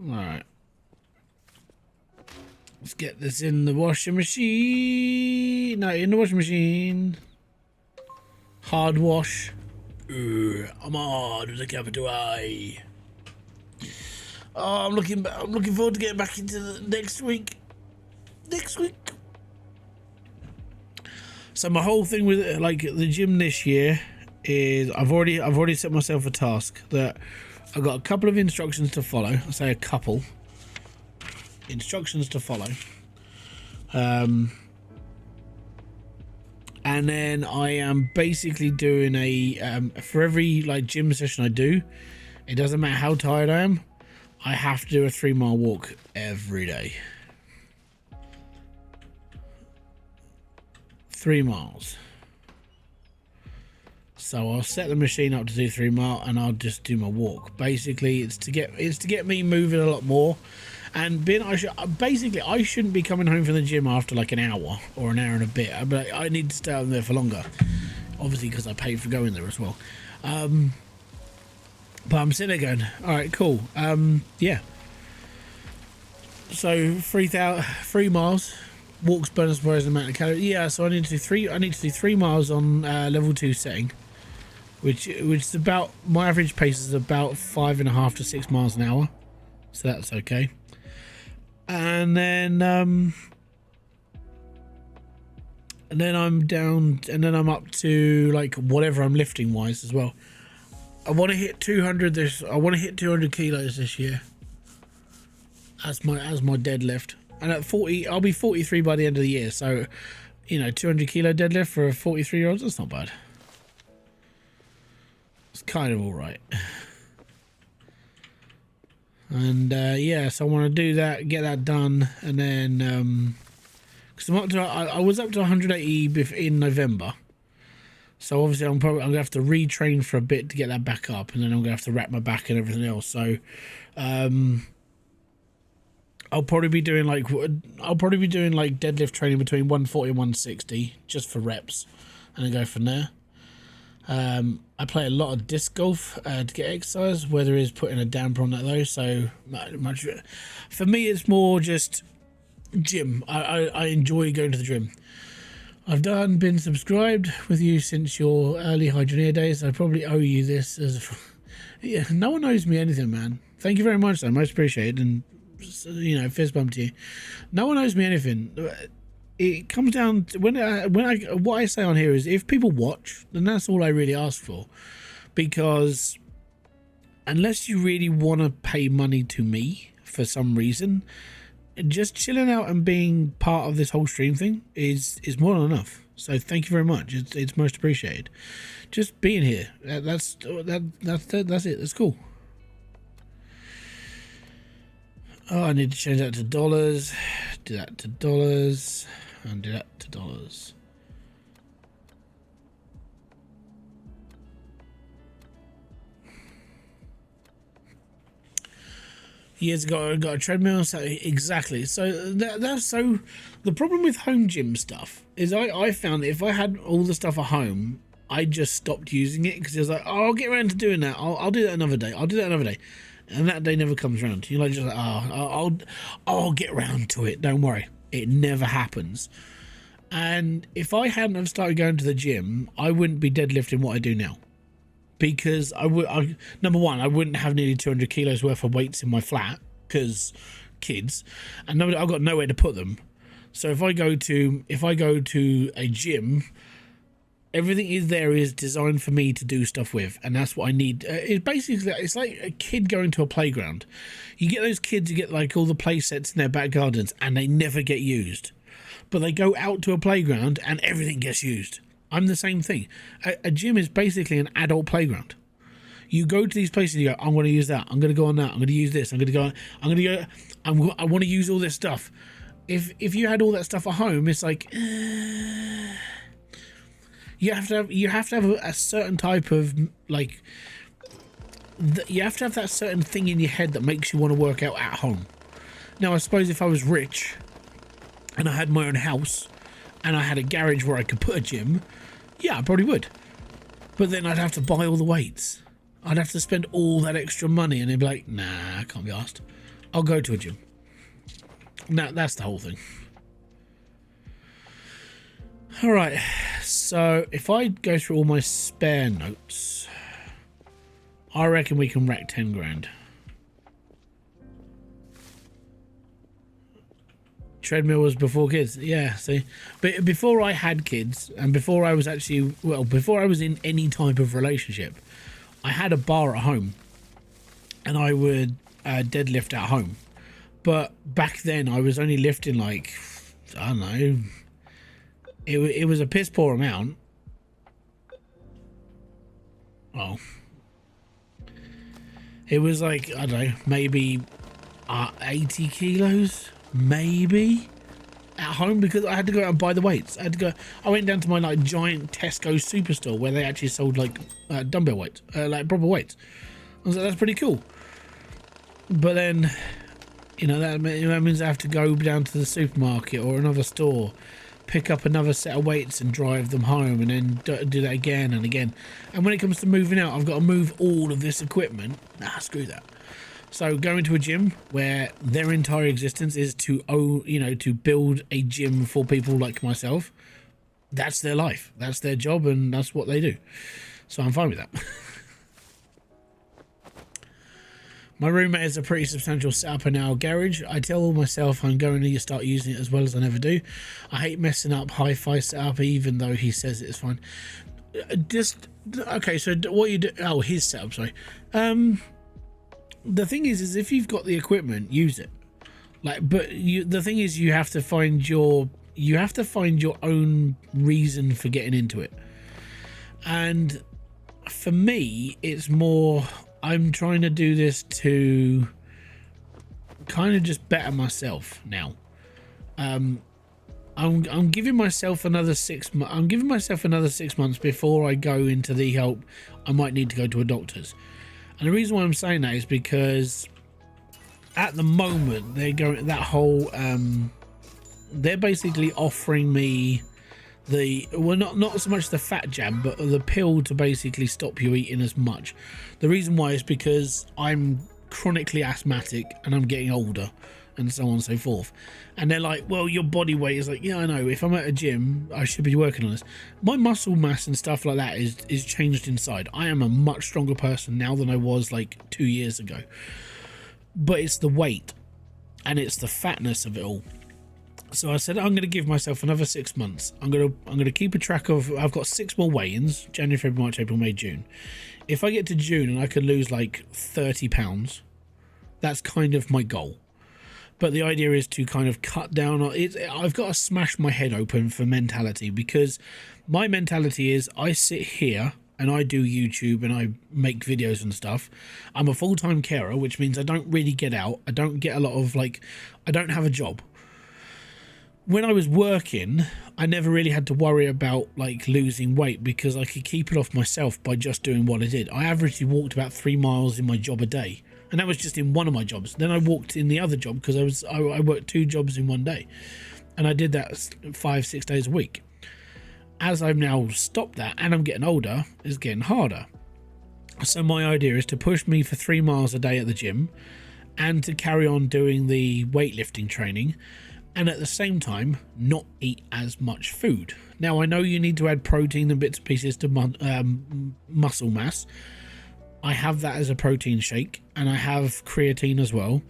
Alright. Let's get this in the washing machine. No, in the washing machine. Hard wash. I'm hard with a capital I. Oh, I'm looking forward to getting back into the next week. So my whole thing with like the gym this year is I've already set myself a task that I've got a couple of instructions to follow. I say a couple instructions to follow. And then I am basically doing a for every like gym session I do, it doesn't matter how tired I am, I have to do a 3-mile walk every day. 3 miles. So I'll set the machine up to do 3 mile and I'll just do my walk. Basically it's to get me moving a lot more. And I shouldn't be coming home from the gym after like an hour or an hour and a bit, but I need to stay out there for longer, obviously because I paid for going there as well. But I'm sitting there going, all right, cool. Yeah. So 3 miles, walks burn a surprising amount of calories. Yeah, so I need to do 3 miles on level 2 setting, which is about, my average pace is about 5.5 to 6 miles an hour, so that's okay. And then I'm down, and then I'm up to like whatever I'm lifting wise as well. I want to hit 200 kilos this year as my deadlift, and at 40 I'll be 43 by the end of the year, so you know, 200 kilo deadlift for a 43-year-old, that's not bad. It's kind of all right. And yeah, so I want to do that, get that done, and then because I'm up to, I was up to 180 in November, so obviously I'm gonna have to retrain for a bit to get that back up, and then I'm gonna have to wrap my back and everything else. So I'll probably be doing like deadlift training between 140 and 160 just for reps, and then go from there. I play a lot of disc golf to get exercise. Weather is putting a damper on that though, so much for me it's more just gym. I enjoy going to the gym. I've been subscribed with you since your early Hydroneer days. I probably owe you this yeah, no one owes me anything, man. Thank you very much though, most appreciated, and you know, fist bump to you. No one owes me anything. It comes down to what I say on here is, if people watch, then that's all I really ask for, because unless you really want to pay money to me for some reason, just chilling out and being part of this whole stream thing is more than enough. So thank you very much. It's most appreciated. Just being here, that's it. That's cool. Oh, I need to change that to dollars. Do that to dollars. And do that to dollars. Years ago I got a treadmill, so exactly. So that's so the problem with home gym stuff is I found that if I had all the stuff at home, I just stopped using it, because it was like, oh, I'll get around to doing that. I'll do that another day. I'll do that another day. And that day never comes around. You're like, just like, oh, I'll get around to it. Don't worry. It never happens. And if I hadn't have started going to the gym, I wouldn't be deadlifting what I do now, because number one, I wouldn't have nearly 200 kilos worth of weights in my flat because kids, and I've got nowhere to put them. So if I go to a gym, everything is designed for me to do stuff with, and that's what I need. It's like a kid going to a playground. You get those kids who get like all the play sets in their back gardens and they never get used, but they go out to a playground and everything gets used. I'm the same thing. A gym is basically an adult playground. You go to these places and you go, I'm going to use that, I'm going to go on that, I'm going to use this, I'm going to go, I want to use all this stuff. If you had all that stuff at home, it's like you have to have a certain type of like you have to have that certain thing in your head that makes you want to work out at home. Now I suppose if I was rich and I had my own house and I had a garage where I could put a gym, yeah, I probably would. But then I'd have to buy all the weights. I'd have to spend all that extra money, and they'd be like, nah, I can't be asked. I'll go to a gym. No, that's the whole thing. All right, so if I go through all my spare notes, I reckon we can rack 10 grand. Treadmill was before kids, yeah, see. But before I had kids, and before I was actually, well, before I was in any type of relationship, I had a bar at home, and I would deadlift at home. But back then, I was only lifting like, I don't know, it was a piss poor amount. Oh. It was like, I don't know, maybe 80 kilos, maybe, at home, because I had to go out and buy the weights. I went down to my like giant Tesco superstore where they actually sold like dumbbell weights, like proper weights. I was like, that's pretty cool. But then, you know, that means I have to go down to the supermarket or another store, pick up another set of weights and drive them home, and then do that again and again. And when it comes to moving out, I've got to move all of this equipment. Nah, screw that. So going to a gym where their entire existence is to to build a gym for people like myself, that's their life, that's their job, and that's what they do. So I'm fine with that. My roommate has a pretty substantial setup in our garage. I tell myself I'm going to start using it as well as I never do. I hate messing up hi-fi setup, even though he says it's fine. Okay, so what you do? Oh, his setup. Sorry. The thing is if you've got the equipment, use it. Like, but the thing is, you have to find your own reason for getting into it. And for me, it's more, I'm trying to do this to kind of just better myself now. I'm giving myself another 6 months. I'm giving myself another 6 months before I go into the help. I might need to go to a doctor's. And the reason why I'm saying that is because at the moment they're going that whole they're basically offering me not so much the fat jab, but the pill to basically stop you eating as much. The reason why is because I'm chronically asthmatic and I'm getting older and so on and so forth. And they're like, well, your body weight is like, yeah, I know, if I'm at a gym I should be working on this. My muscle mass and stuff like that is changed inside. I am a much stronger person now than I was like 2 years ago, but it's the weight and it's the fatness of it all. So I said, I'm going to give myself another 6 months. I'm going to keep a track of, I've got 6 more weigh-ins, January, February, March, April, May, June. If I get to June and I could lose like 30 pounds, that's kind of my goal. But the idea is to kind of cut down on it. I've got to smash my head open for mentality, because my mentality is I sit here and I do YouTube and I make videos and stuff. I'm a full-time carer, which means I don't really get out. I don't get a lot of like, I don't have a job. When I was working, I never really had to worry about like losing weight because I could keep it off myself by just doing what I did. I averagely walked about 3 miles in my job a day. And that was just in one of my jobs. Then I walked in the other job because I worked 2 jobs in one day. And I did that 5-6 days a week. As I've now stopped that and I'm getting older, it's getting harder. So my idea is to push me for 3 miles a day at the gym and to carry on doing the weightlifting training, and at the same time not eat as much food. Now I know you need to add protein and bits and pieces to muscle mass. I have that as a protein shake, and I have creatine as well.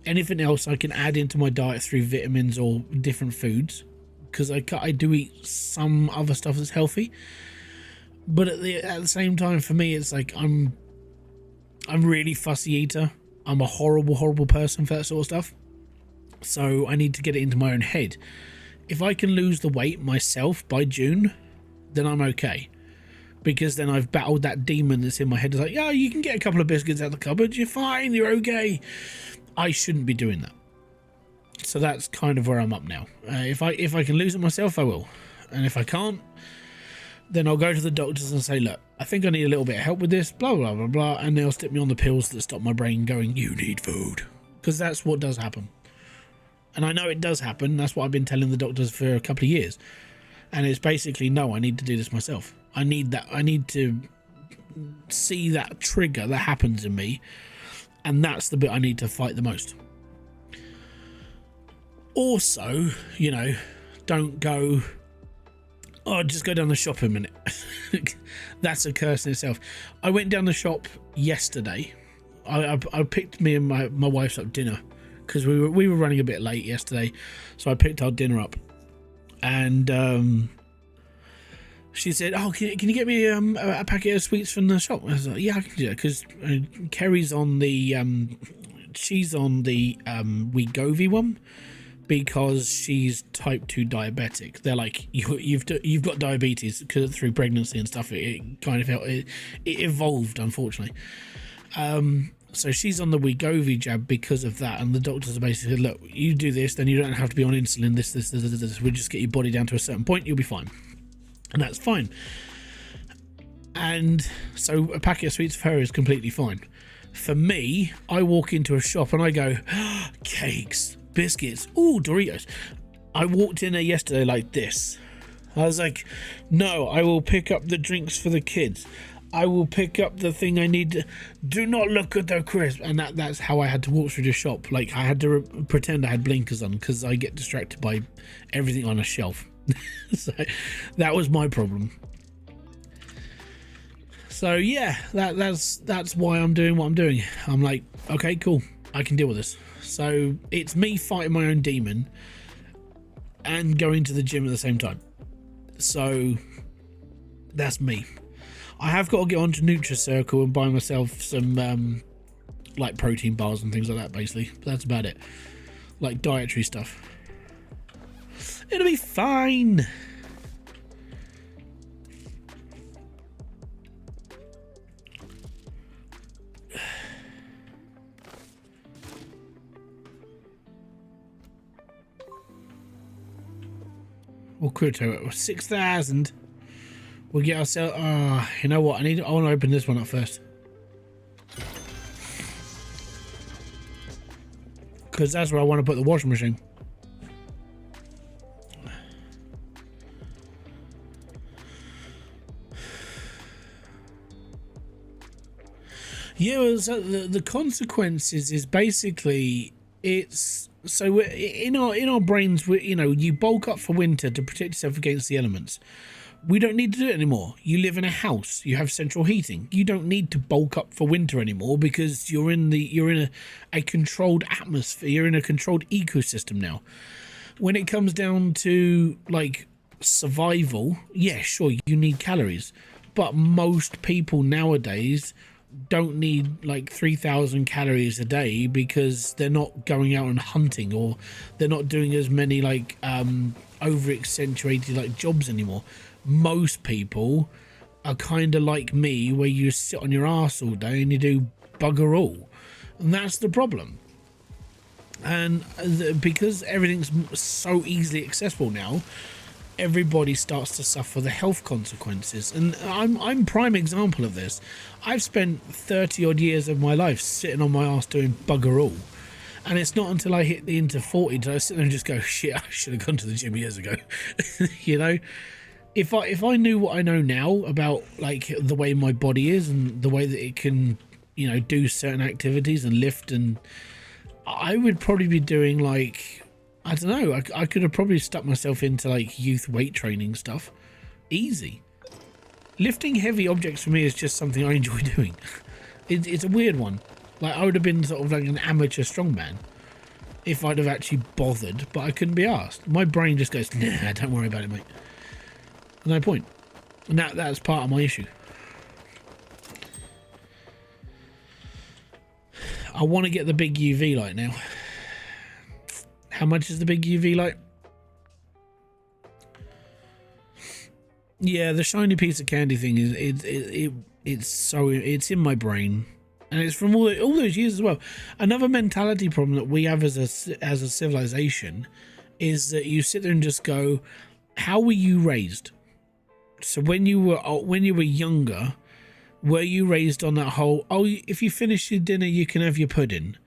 Anything else I can add into my diet through vitamins or different foods, because I do eat some other stuff that's healthy. But at the same time, for me, it's like I'm really fussy eater. I'm a horrible person for that sort of stuff. So I need to get it into my own head. If I can lose the weight myself by June, then I'm okay. because then I've battled that demon that's in my head. It's like, yeah, you can get a couple of biscuits out of the cupboard. You're fine. You're okay. I shouldn't be doing that. So that's kind of where I'm up now. If I can lose it myself, I will. And if I can't, then I'll go to the doctors and say, look, I think I need a little bit of help with this, blah, blah, blah, blah. And they'll stick me on the pills that stop my brain going, you need food. Because that's what does happen. And I know it does happen. That's what I've been telling the doctors for a couple of years. And it's basically, no, I need to do this myself. I need that. I need to see that trigger that happens in me. And that's the bit I need to fight the most. Also, you know, don't go, oh, just go down the shop a minute. That's a curse in itself. I went down the shop yesterday. I picked me and my wife's up dinner because we were running a bit late yesterday. So I picked our dinner up. And she said, oh, can you get me a packet of sweets from the shop? I was like, yeah, I can do that, because Kerry's on the she's on the Wegovy one, because she's type 2 diabetic. They're like, you've got diabetes because through pregnancy and stuff. It kind of it evolved, unfortunately. So she's on the Wegovy jab because of that, and the doctors are basically, look, you do this, then you don't have to be on insulin. This. We'll just get your body down to a certain point, you'll be fine. And that's fine. And so a packet of sweets for her is completely fine. For me, I walk into a shop and I go, oh, cakes, biscuits, ooh, Doritos. I walked in there yesterday like this. I was like, no, I will pick up the drinks for the kids. I will pick up the thing I need. Do not look at the crisp. And that's how I had to walk through the shop. Like, I had to pretend I had blinkers on because I get distracted by everything on a shelf. So that was my problem. So yeah, that's why I'm doing what I'm doing. I'm like, okay, cool, I can deal with this. So it's me fighting my own demon and going to the gym at the same time. So that's me. I have got to get onto NutriCircle and buy myself some like protein bars and things like that, basically. But that's about it. Like dietary stuff. It'll be fine. We'll crypto 6,000. We'll get ourselves. You know what? I want to open this one up first, because that's where I want to put the washing machine. Yeah, well, so the consequences is basically, it's so in our brains, you bulk up for winter to protect yourself against the elements. We don't need to do it anymore. You live in a house, you have central heating. You don't need to bulk up for winter anymore because you're in a controlled atmosphere. You're in a controlled ecosystem now. When it comes down to like survival, yeah, sure, you need calories, but most people nowadays don't need like 3,000 calories a day because they're not going out and hunting, or they're not doing as many like over accentuated like jobs anymore. Most people are kind of like me, where you sit on your ass all day and you do bugger all, and that's the problem. And because everything's so easily accessible now, everybody starts to suffer the health consequences. And I'm prime example of this. I've spent 30 odd years of my life sitting on my ass doing bugger all, and it's not until I hit the into 40 that I sit there and just go, shit, I should have gone to the gym years ago. You know, if I knew what I know now about like the way my body is and the way that it can, do certain activities and lift, and I would probably be doing like, I don't know, I could have probably stuck myself into like youth weight training stuff. Easy. Lifting heavy objects for me is just something I enjoy doing. It's a weird one. Like, I would have been sort of like an amateur strongman if I'd have actually bothered, but I couldn't be asked. My brain just goes, nah, don't worry about it, mate. No point. And that's part of my issue. I want to get the big UV light now. How much is the big UV light? Yeah, the shiny piece of candy thing is it's in my brain, and it's from all those years as well. Another mentality problem that we have as a civilization is that you sit there and just go, how were you raised? So when you were younger, were you raised on that whole, oh, if you finish your dinner you can have your pudding,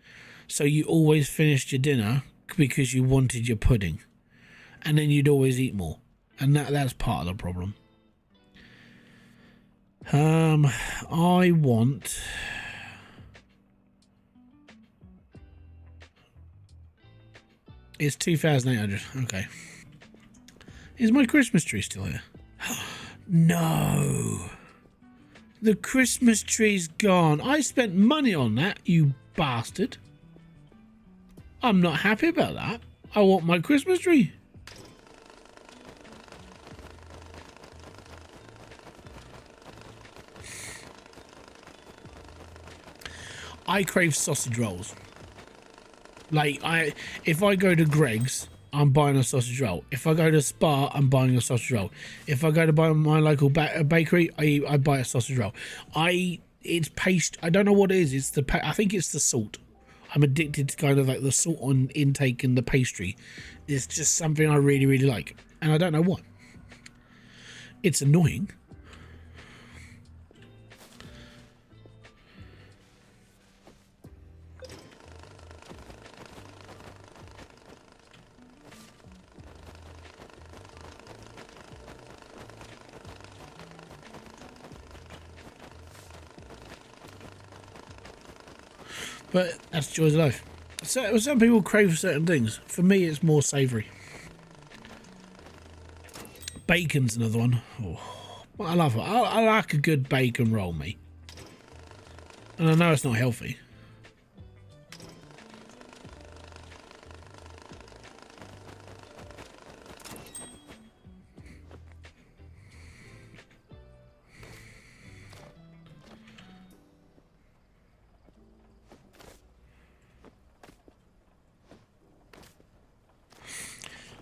so you always finished your dinner because you wanted your pudding, and then you'd always eat more, and that's part of the problem. I want it's 2,800. Okay. Is my Christmas tree still here? No. The Christmas tree's gone. I spent money on that, you bastard. I'm not happy about that. I want my Christmas tree. I crave sausage rolls. Like, if I go to Greg's, I'm buying a sausage roll. If I go to Spa, I'm buying a sausage roll. If I go to buy my local bakery, I buy a sausage roll. It's paste. I don't know what it is. It's I think it's the salt. I'm addicted to kind of like the salt on intake and the pastry. It's just something I really, really like, and I don't know what. It's annoying. But that's joys of life. So some people crave certain things. For me, it's more savoury. Bacon's another one. Oh, I love it. I like a good bacon roll, me. And I know it's not healthy.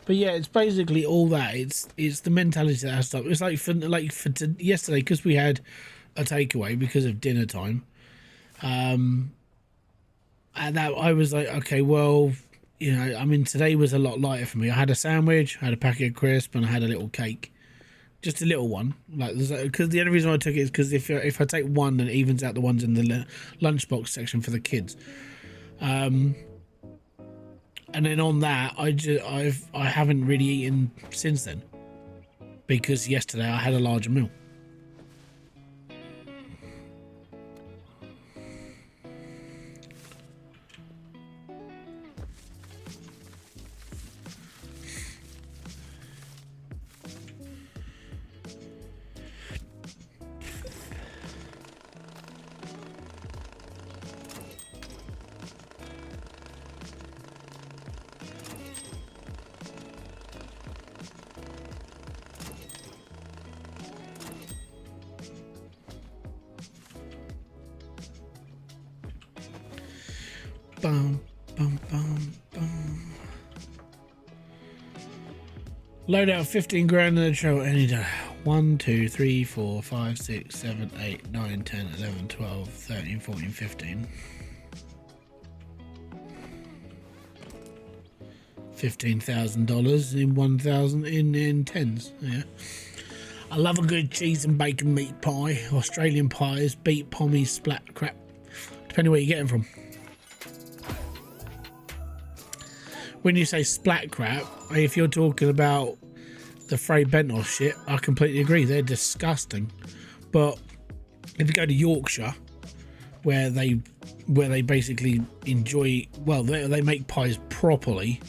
But yeah, it's basically all that. It's the mentality that has to stop. It's like for yesterday, because we had a takeaway because of dinner time. And that I was like, okay, well, you know, I mean, today was a lot lighter for me. I had a sandwich, I had a packet of crisps, and I had a little cake, just a little one. Like, because the only reason I took it is because if I take one, then it evens out the ones in the lunchbox section for the kids. And then on that, I haven't really eaten since then, because yesterday I had a larger meal. Bum, bum, bum, bum. Load out 15 grand in the show any day. 1, 2, 3, 4, 5, 6, 7, 8, 9, 10, 11, 12, 13, 14, 15. $15,000 in 1,000 in tens. Yeah. I love a good cheese and bacon meat pie. Australian pies, beet pommies, splat crap. Depending where you get them from. When you say splat crap, if you're talking about the Frey Bentos shit, I completely agree. They're disgusting. But if you go to Yorkshire, where they basically enjoy, well, they make pies properly,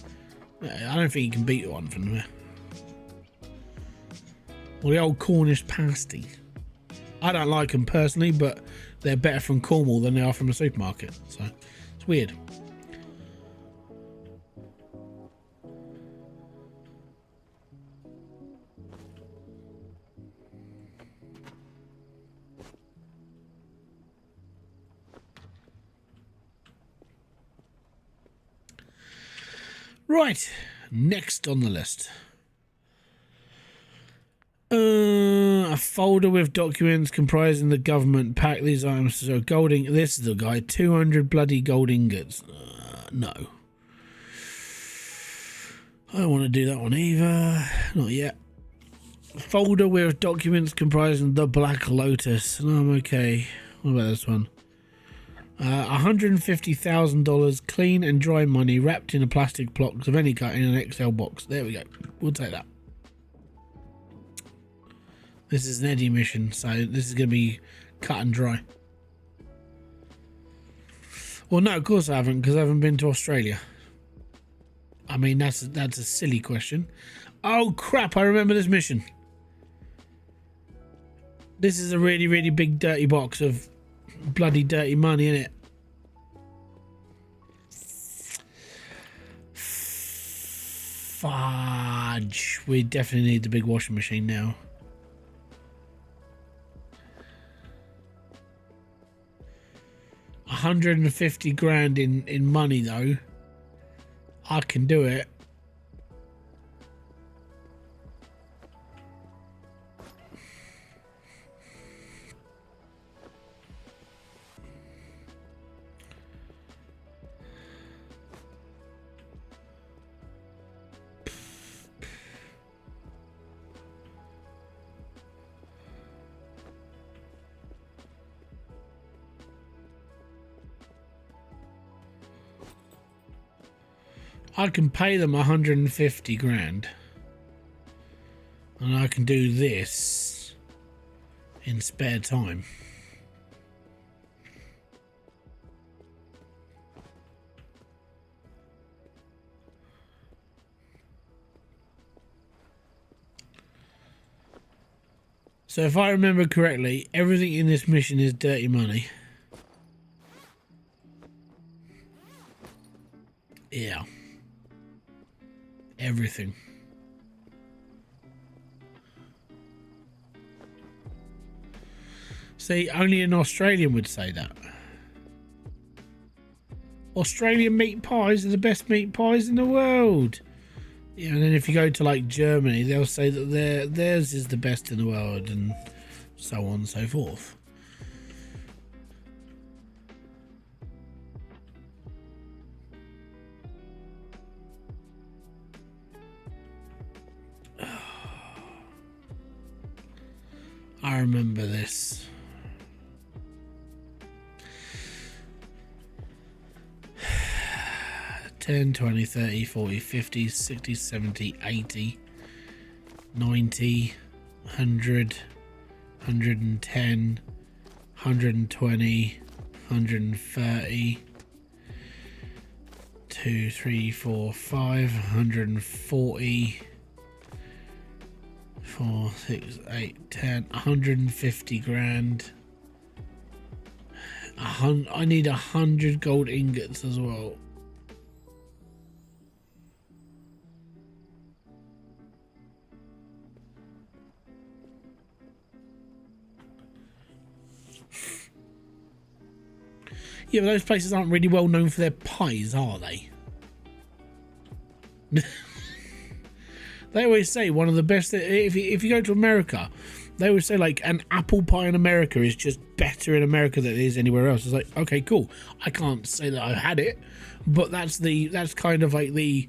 I don't think you can beat one from them. Well, the old Cornish pasty. I don't like them personally, but they're better from Cornwall than they are from a supermarket. So it's weird. Right, next on the list. A folder with documents comprising the government pack. These items. So gold ink. This is the guy. 200 bloody gold ingots. No. I don't want to do that one either. Not yet. Folder with documents comprising the Black Lotus. No, I'm okay. What about this one? $150,000 clean and dry money wrapped in a plastic box of any cut in an XL box. There we go. We'll take that. This is an Eddie mission, so this is going to be cut and dry. Well, no, of course I haven't, because I haven't been to Australia. I mean, that's a silly question. Oh, crap, I remember this mission. This is a really, really big dirty box of bloody dirty money, innit? Fudge. We definitely need the big washing machine now. $150,000 in money though. I can do it. I can pay them $150,000 and I can do this in spare time. So if I remember correctly, everything in this mission is dirty money. Yeah. Everything. See, only an Australian would say that. Australian meat pies are the best meat pies in the world. Yeah, and then if you go to like Germany, they'll say that theirs is the best in the world, and so on and so forth. I remember this. $10, $20, $30, $40, $50, $60, $70, $80, $90, $100, $110, $120, $130, $2, $3, $4, $5, $140, 4, 6, 8, 10, $150,000. I need 100 gold ingots as well. Yeah, but those places aren't really well known for their pies, are they? They always say one of the best, if you go to America, they always say like an apple pie in America is just better in America than it is anywhere else. It's like, okay, cool. I can't say that I've had it, but that's kind of like the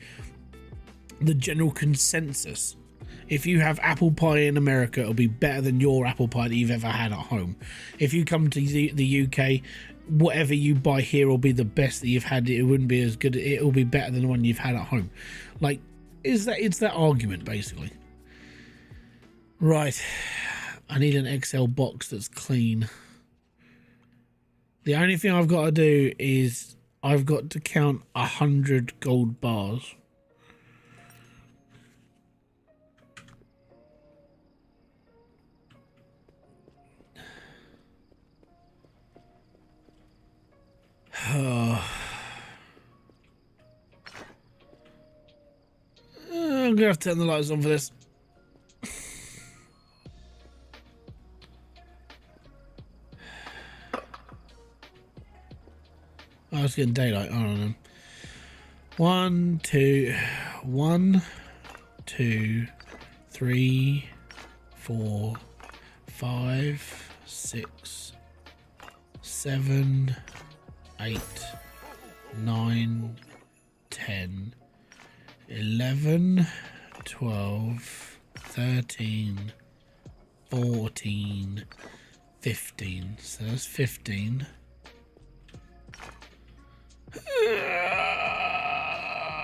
general consensus. If you have apple pie in America, it'll be better than your apple pie that you've ever had at home. If you come to the UK, whatever you buy here will be the best that you've had. It wouldn't be as good. It'll be better than the one you've had at home. Like, it's that argument basically. Right, I need an XL box that's clean. The only thing I've got to do is I've got to count 100 gold bars. I'm gonna have to turn the lights on for this. Oh, it's getting daylight. I don't know. 1, 2, 1, 2, 3, 4, 5, 6, 7, 8, 9, 10, 11, 12, 13, 14, 15. So that's 15.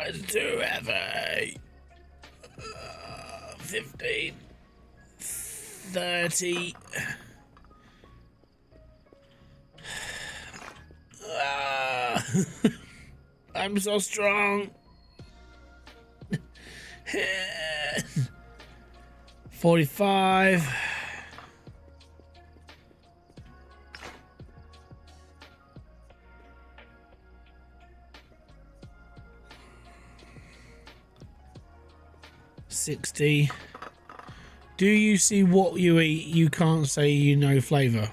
It's too heavy. 15, 30. I'm so strong. 45. $60. Do you see what you eat? You can't say you know flavour.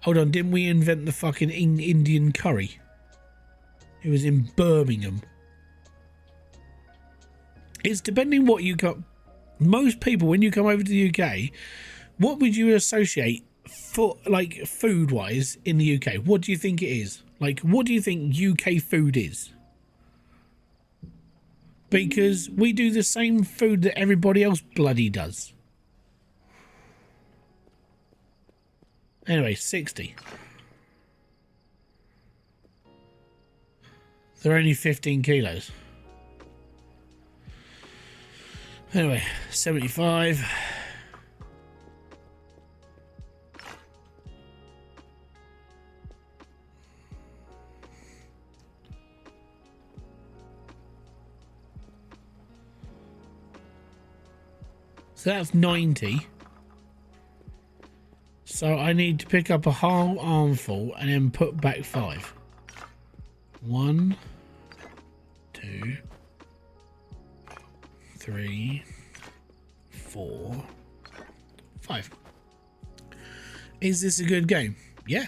Hold on, didn't we invent the fucking Indian curry? It was in Birmingham. It's depending what you got. Most people, when you come over to the UK, what would you associate for, like, food-wise in the UK? What do you think it is? Like, what do you think UK food is? Because we do the same food that everybody else bloody does. Anyway, 60. They're only 15 kilos. Anyway, 75. So that's 90. So I need to pick up a whole armful and then put back 5. 1, 2, 3, 4, 5. Is this a good game? Yeah.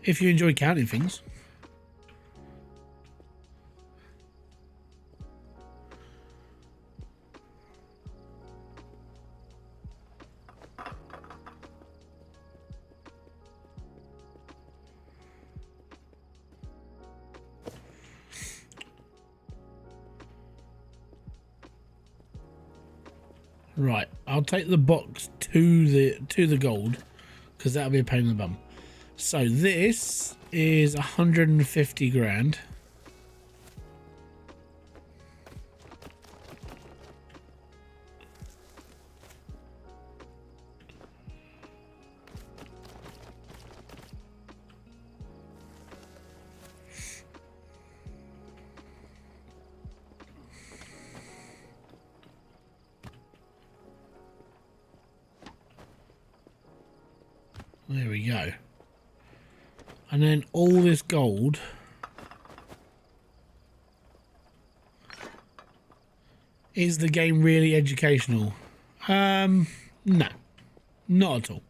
If you enjoy counting things. Right, I'll take the box to the gold because that'll be a pain in the bum. So this is 150 grand. There we go. And then all this gold is the game really educational? No, not at all.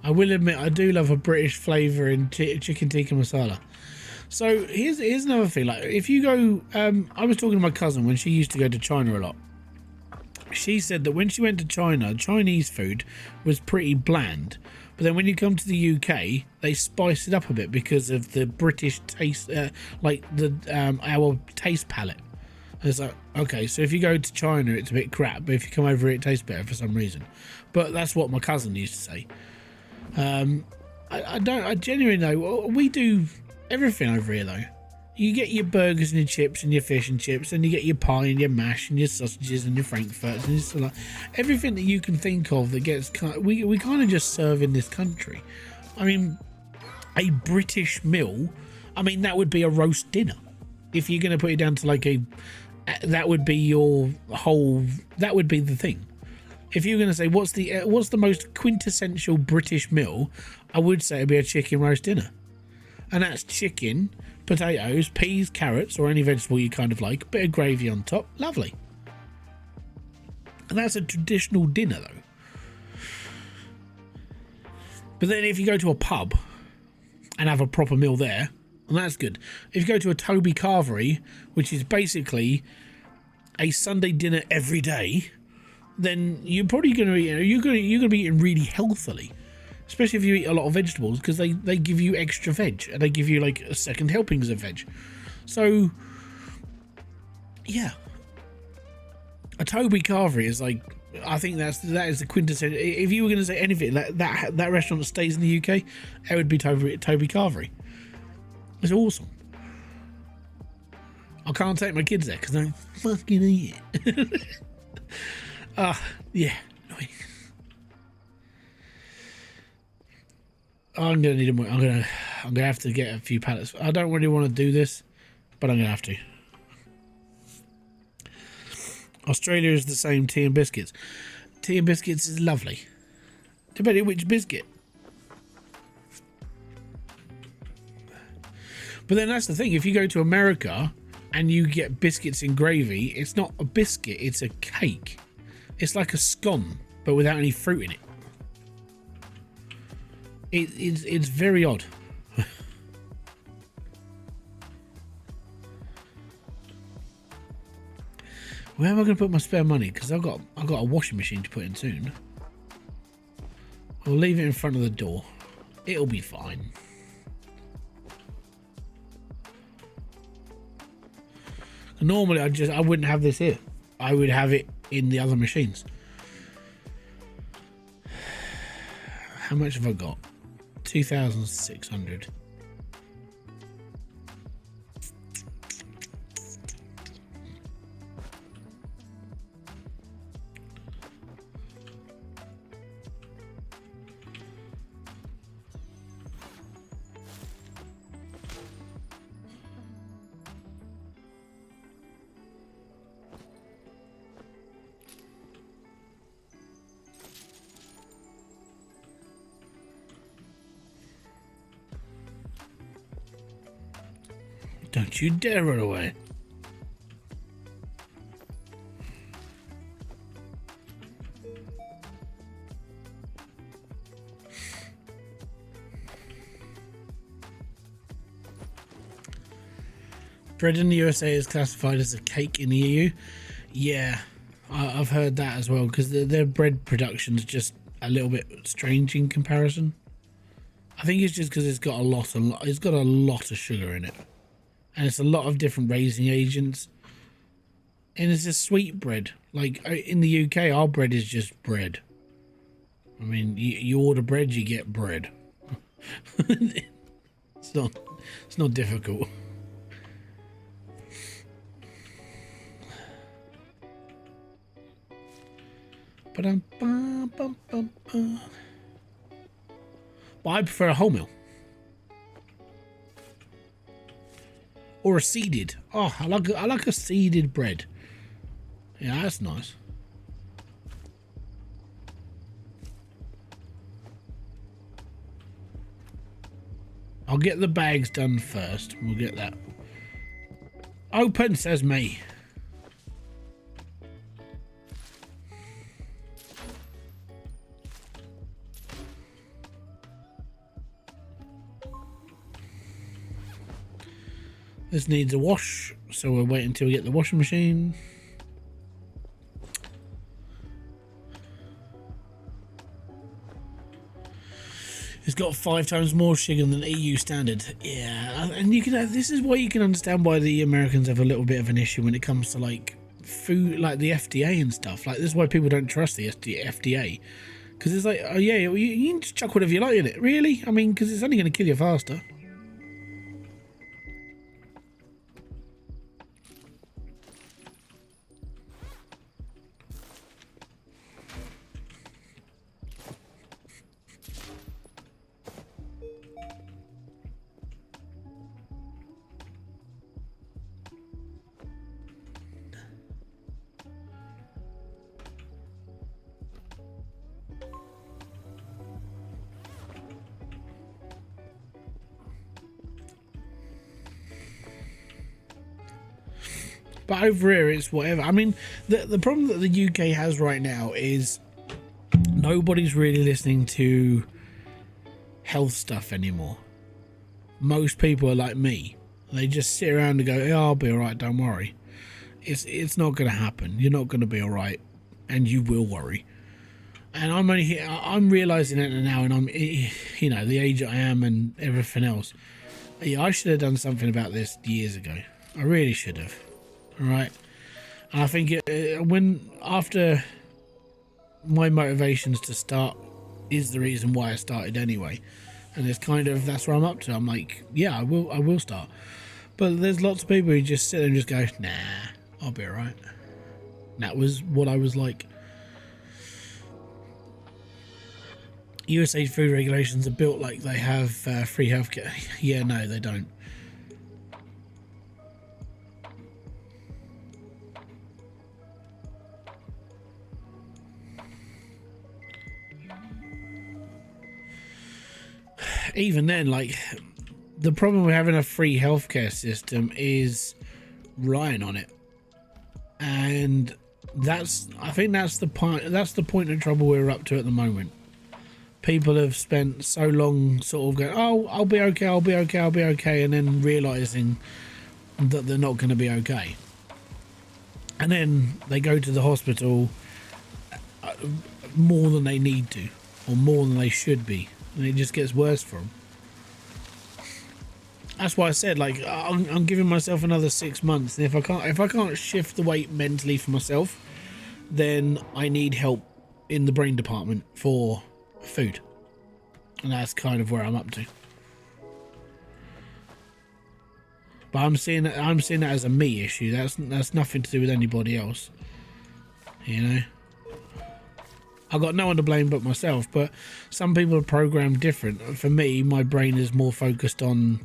I will admit, I do love a British flavour in chicken tikka masala. So here's another thing. Like, if you go, I was talking to my cousin when she used to go to China a lot. She said that when she went to China, Chinese food was pretty bland. But then when you come to the UK, they spice it up a bit because of the British taste, like the our taste palette. And it's like, okay, so if you go to China, it's a bit crap, but if you come over here, it tastes better for some reason. But that's what my cousin used to say. I genuinely know. We do everything over here though. You get your burgers and your chips and your fish and chips, and you get your pie and your mash and your sausages and your frankfurts and just like everything that you can think of that gets we kind of just serve in this country. I mean, a British meal, I mean, that would be a roast dinner. If you're going to put it down to like that would be your whole, that would be the thing. If you're going to say what's the most quintessential British meal, I would say it'd be a chicken roast dinner. And that's chicken, potatoes, peas, carrots, or any vegetable you kind of like, bit of gravy on top, lovely. And that's a traditional dinner though. But then if you go to a pub and have a proper meal there, and that's good. If you go to a Toby Carvery, which is basically a Sunday dinner every day, then you're probably going to be, you're going to be eating really healthily, especially if you eat a lot of vegetables, because they give you extra veg and they give you like a second helpings of veg. So yeah, a Toby Carvery is like, I think that is the quintessential. If you were going to say anything that restaurant that stays in the UK, it would be Toby Carvery. It's awesome. I can't take my kids there because they don't fucking eat it. Yeah. I'm gonna need more. I'm gonna have to get a few pallets. I don't really want to do this, but I'm gonna have to. Australia is the same. Tea and biscuits. Tea and biscuits is lovely, depending on which biscuit. But then that's the thing. If you go to America and you get biscuits and gravy, it's not a biscuit. It's a cake. It's like a scone, but without any fruit in it. It's very odd. Where am I going to put my spare money? Because I've got a washing machine to put in soon. I'll leave it in front of the door. It'll be fine. Normally I wouldn't have this here. I would have it in the other machines. How much have I got? 2,600. Don't you dare run away. Bread in the USA is classified as a cake in the EU. Yeah, I've heard that as well, because their bread production is just a little bit strange in comparison. I think it's just because it's got a lot of sugar in it. And it's a lot of different raising agents. And it's a sweet bread. Like in the UK, our bread is just bread. I mean, you order bread, you get bread. It's not difficult. But I prefer a wholemeal. Or a seeded. Oh, I like a seeded bread. Yeah, that's nice. I'll get the bags done first. We'll get that. Open, says me. This needs a wash, so we'll wait until we get the washing machine. It's got 5 times more sugar than EU standard. Yeah, and you can. This is why you can understand why the Americans have a little bit of an issue when it comes to like food, like the FDA and stuff. Like this is why people don't trust the FDA, because it's like, oh yeah, you can just chuck whatever you like in it. Really? I mean, because it's only going to kill you faster. But over here, it's whatever. I mean, the problem that the UK has right now is nobody's really listening to health stuff anymore. Most people are like me. They just sit around and go, "Yeah, I'll be all right, don't worry." It's not going to happen. You're not going to be all right, and you will worry. And I'm realizing it now, and I'm, you know, the age I am and everything else. Yeah, I should have done something about this years ago. I really should have. All right. And I think after my motivations to start is the reason why I started anyway. And it's kind of, that's where I'm up to. I'm like, yeah, I will start. But there's lots of people who just sit there and just go, nah, I'll be all right. And that was what I was like. USA food regulations are built like they have free healthcare. Yeah, no, they don't. Even then, like, the problem with having a free healthcare system is relying on it, and I think that's the point of trouble we're up to at the moment. People have spent so long sort of going, "Oh, I'll be okay, I'll be okay, I'll be okay," and then realizing that they're not going to be okay, and then they go to the hospital more than they need to, or more than they should be, and it just gets worse for them. That's why I said, like, I'm giving myself another 6 months, and if I can't shift the weight mentally for myself, then I need help in the brain department for food, and that's kind of where I'm up to. But I'm seeing that as a me issue. That's nothing to do with anybody else, you know. I've got no one to blame but myself, but some people are programmed different. For me, my brain is more focused on,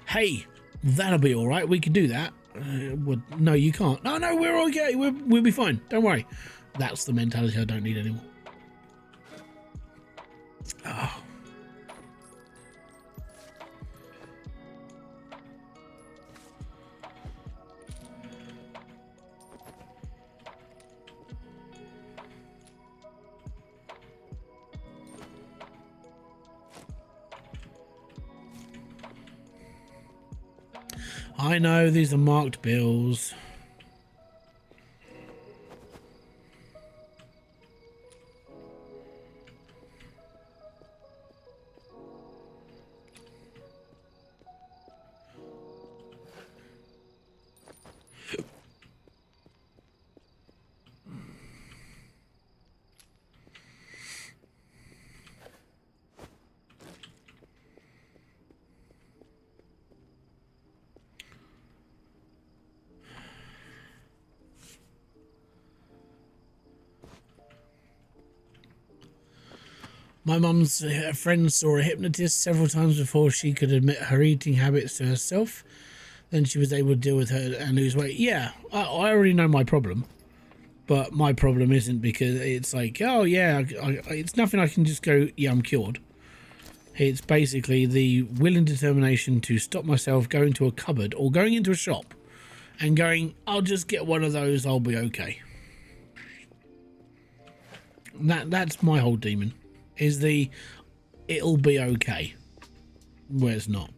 hey, that'll be all right, we can do that. Well, no, you can't. No, we're okay, we'll be fine, don't worry. That's the mentality I don't need anymore. Oh. I know these are marked bills. My mum's friend saw a hypnotist several times before she could admit her eating habits to herself. Then she was able to deal with her and lose weight. Yeah, I already know my problem. But my problem isn't because it's like, oh yeah, it's nothing I can just go, yeah, I'm cured. It's basically the will and determination to stop myself going to a cupboard or going into a shop and going, I'll just get one of those, I'll be okay. That's my whole demon. Is the it'll be okay where it's not.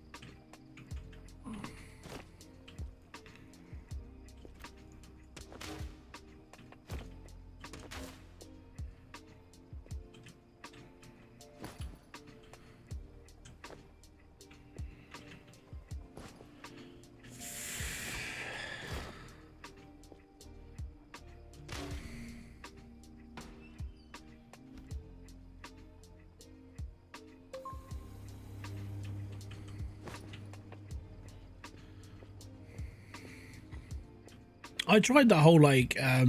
I tried that whole, like, there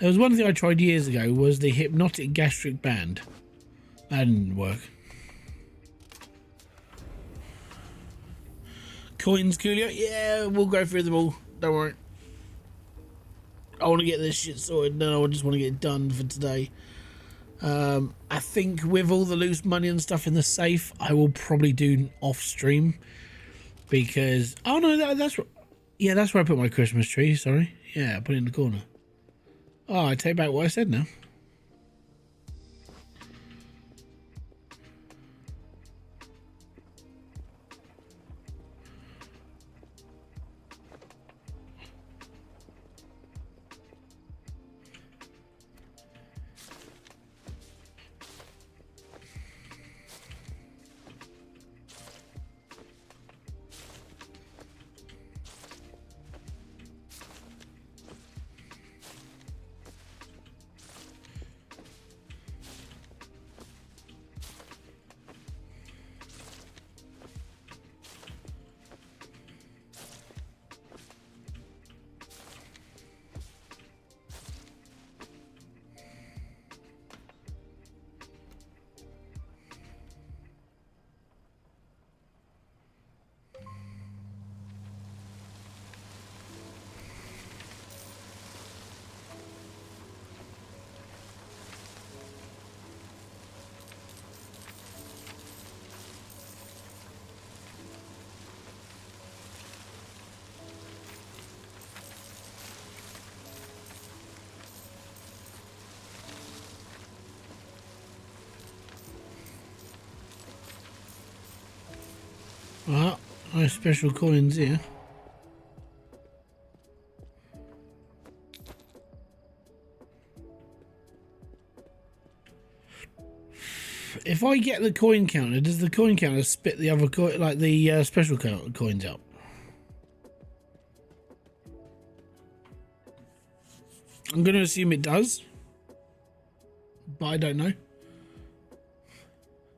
was one thing I tried years ago, was the hypnotic gastric band. That didn't work. Coins, Coolio? Yeah, we'll go through them all. Don't worry. I want to get this shit sorted. No, I just want to get it done for today. I think with all the loose money and stuff in the safe, I will probably do off stream. Because, oh no, that's... Yeah, that's where I put my Christmas tree, sorry. Yeah, I put it in the corner. Oh, I take back what I said now. Ah, no special coins here. If I get the coin counter, does the coin counter spit the other coin, like the special coins out? I'm going to assume it does, but I don't know.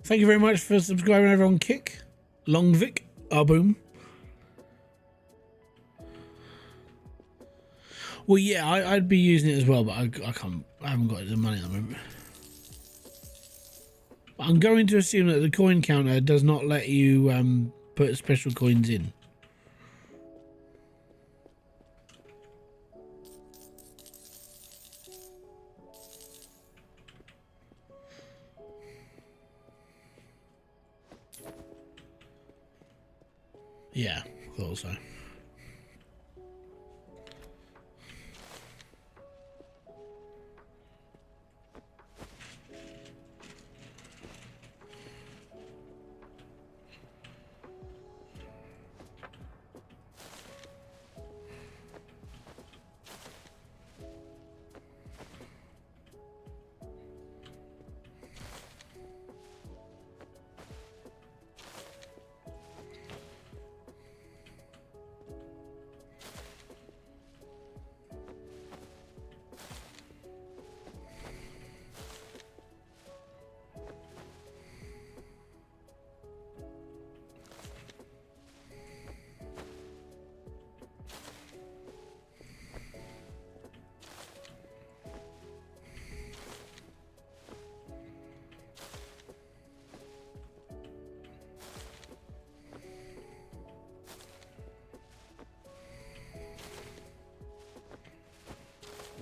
Thank you very much for subscribing over on Kick. Longvic, boom. Well, yeah, I'd be using it as well, but I can't. I haven't got the money at the moment. But I'm going to assume that the coin counter does not let you put special coins in. Yeah, thought so.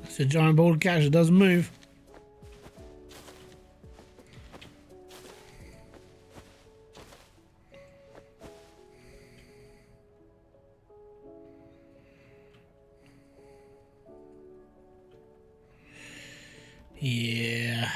It's a giant ball of cash that doesn't move. Yeah.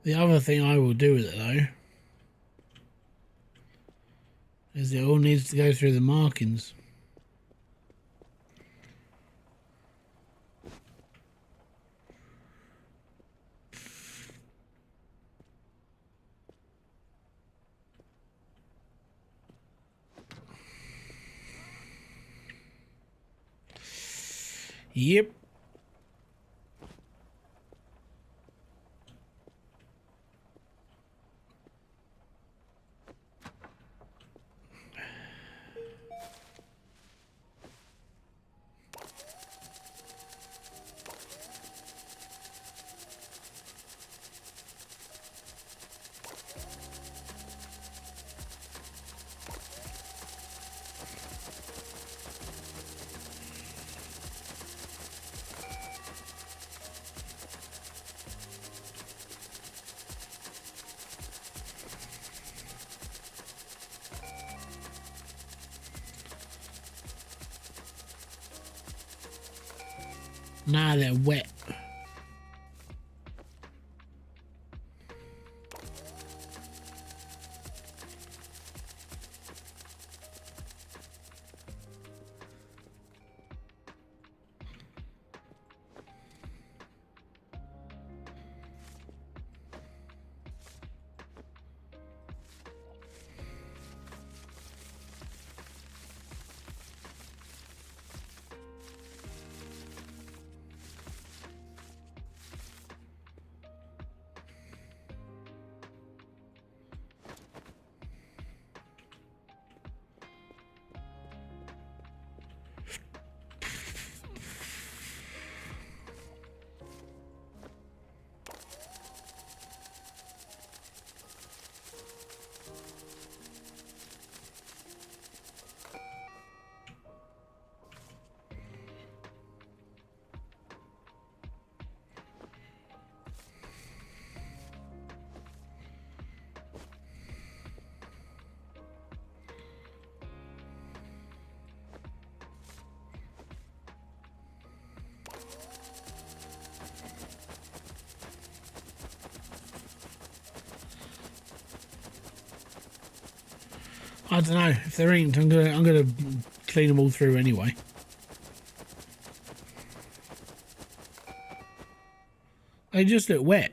The other thing I will do with it though is it all needs to go through the markings. Yep. Now they're wet. I don't know if there ain't. I'm gonna clean them all through anyway. They just look wet.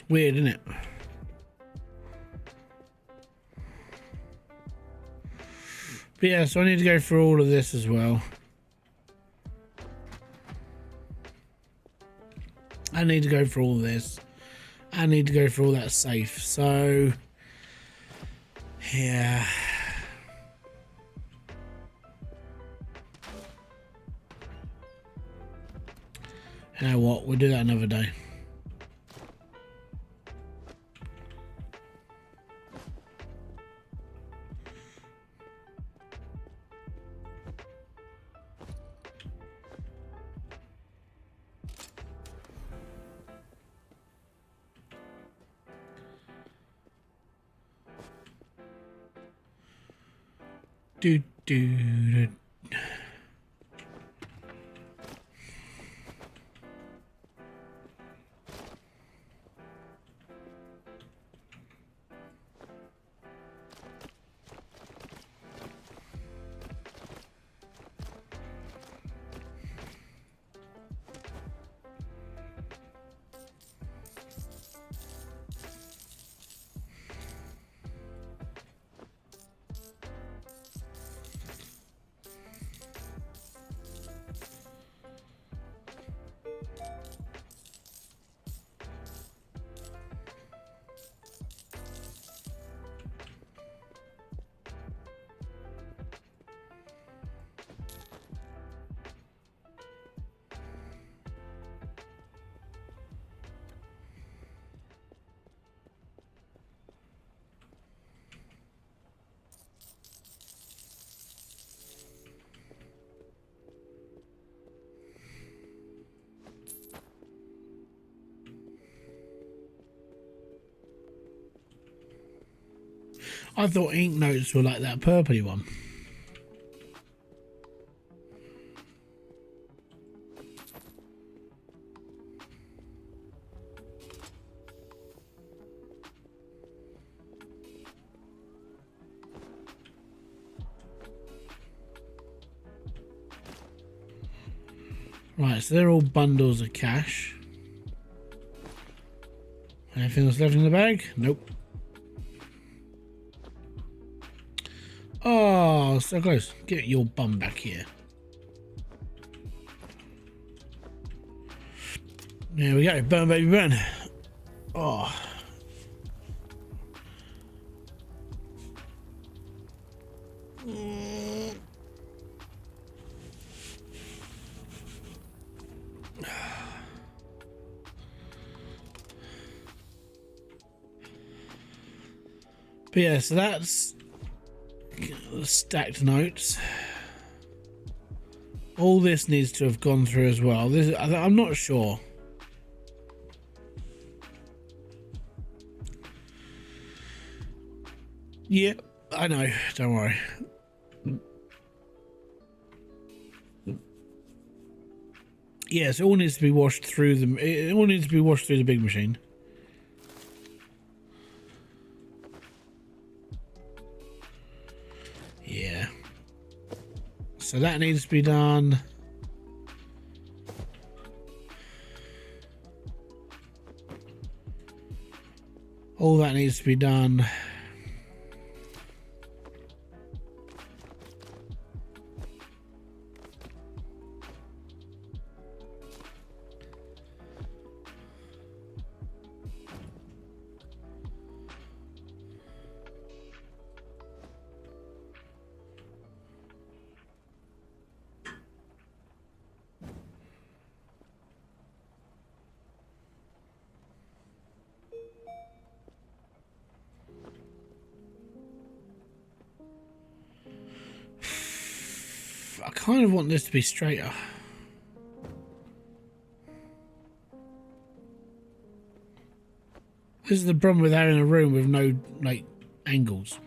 Weird, isn't it? But yeah, so I need to go through all of this as well. I need to go through all this. I need to go through all that safe. So, yeah. You know what? We'll do that another day. Do do do. I thought ink notes were like that purpley one. Right, so they're all bundles of cash. Anything else left in the bag? Nope. Oh, so close. Get your bum back here. There we go. Burn, baby, burn. Oh. But yeah, so that's stacked notes. All this needs to have gone through as well. This, I'm not sure. Yeah, I know. Don't worry. Yes, it all needs to be washed through the. It all needs to be washed through the big machine. Yeah. So that needs to be done. All that needs to be done. kind of want this to be straighter. This is the problem with having a room with no, like, angles.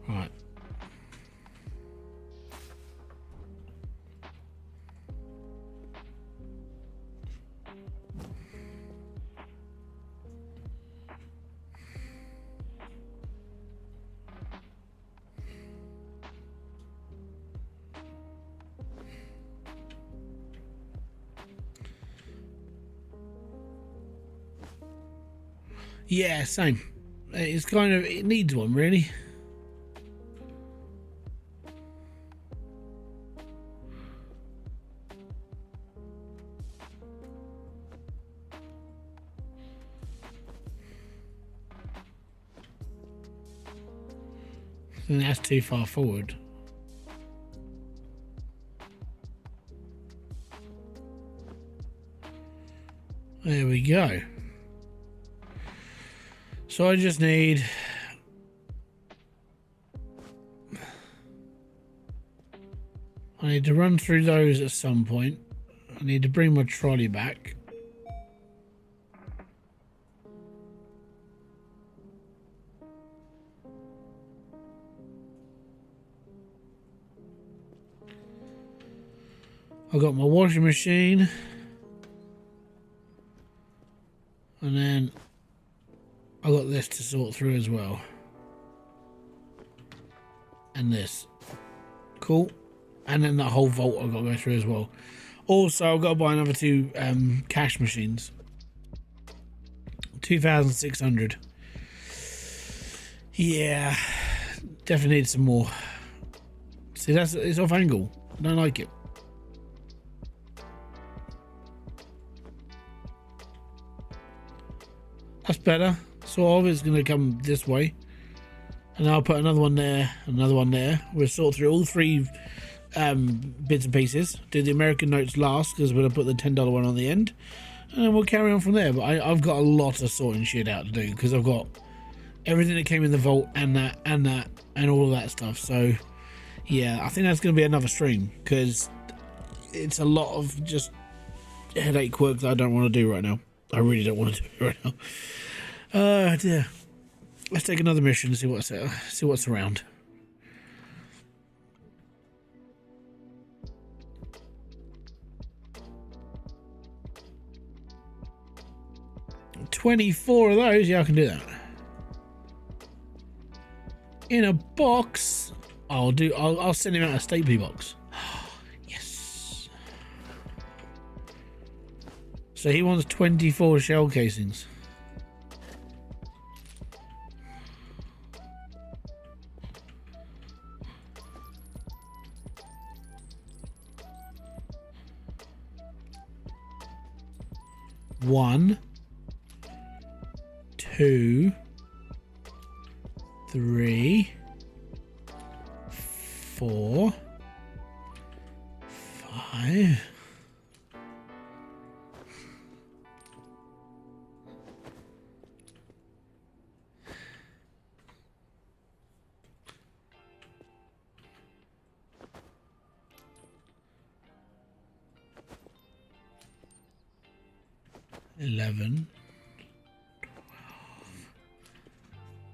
Right. Yeah, same. It's kind of, it needs one, really. And that's too far forward. There we go. So I just need to run through those at some point. I need to bring my trolley back. I've got my washing machine. And then I got this to sort through as well. And this. Cool. And then that whole vault I've got to go through as well. Also, I've got to buy another 2 cash machines. 2,600. Yeah. Definitely need some more. See, it's off angle. I don't like it. That's better. Sort of. It's going to come this way. And I'll put another one there, another one there. We'll sort through all 3 bits and pieces. Do the American notes last because we're going to put the $10 one on the end. And then we'll carry on from there. But I've got a lot of sorting shit out to do because I've got everything that came in the vault and that and all of that stuff. So, yeah, I think that's going to be another stream because it's a lot of just headache work that I don't want to do right now. I really don't want to do it right now. Dear. Let's take another mission and see what's around. $24 of those. Yeah, I can do that. In a box. I'll send him out a Staply box. Yes. So he wants 24 shell casings. One, 2, 3, 4, 5. $11, 12,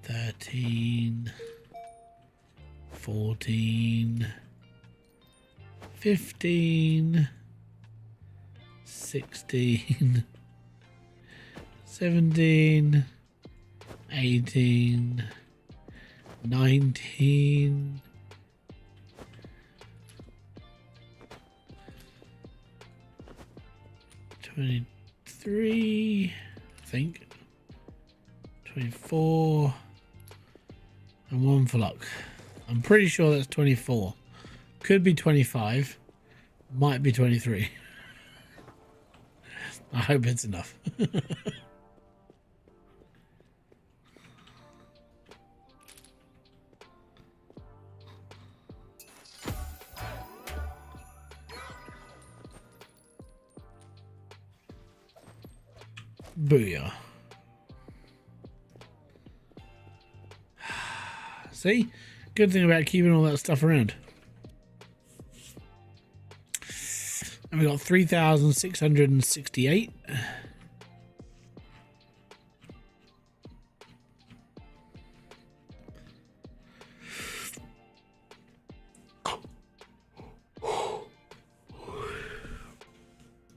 13, 14, 15, 16, 17, 18, 19, 23, I think, 24, And 1 for luck. I'm pretty sure that's 24. Could be 25. Might be 23. I hope it's enough. Booyah. See? Good thing about keeping all that stuff around. And we got 3,668.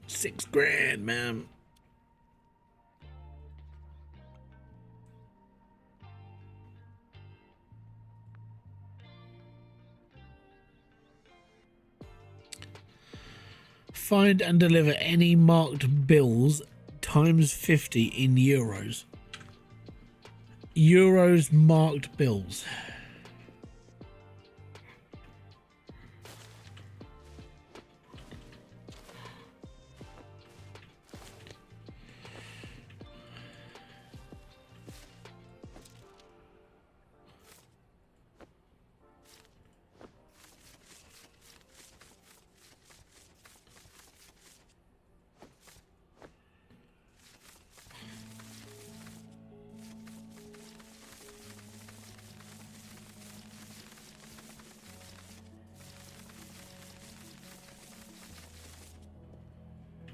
$6,000, man. Find and deliver any marked bills times 50 in euros. Euros marked bills.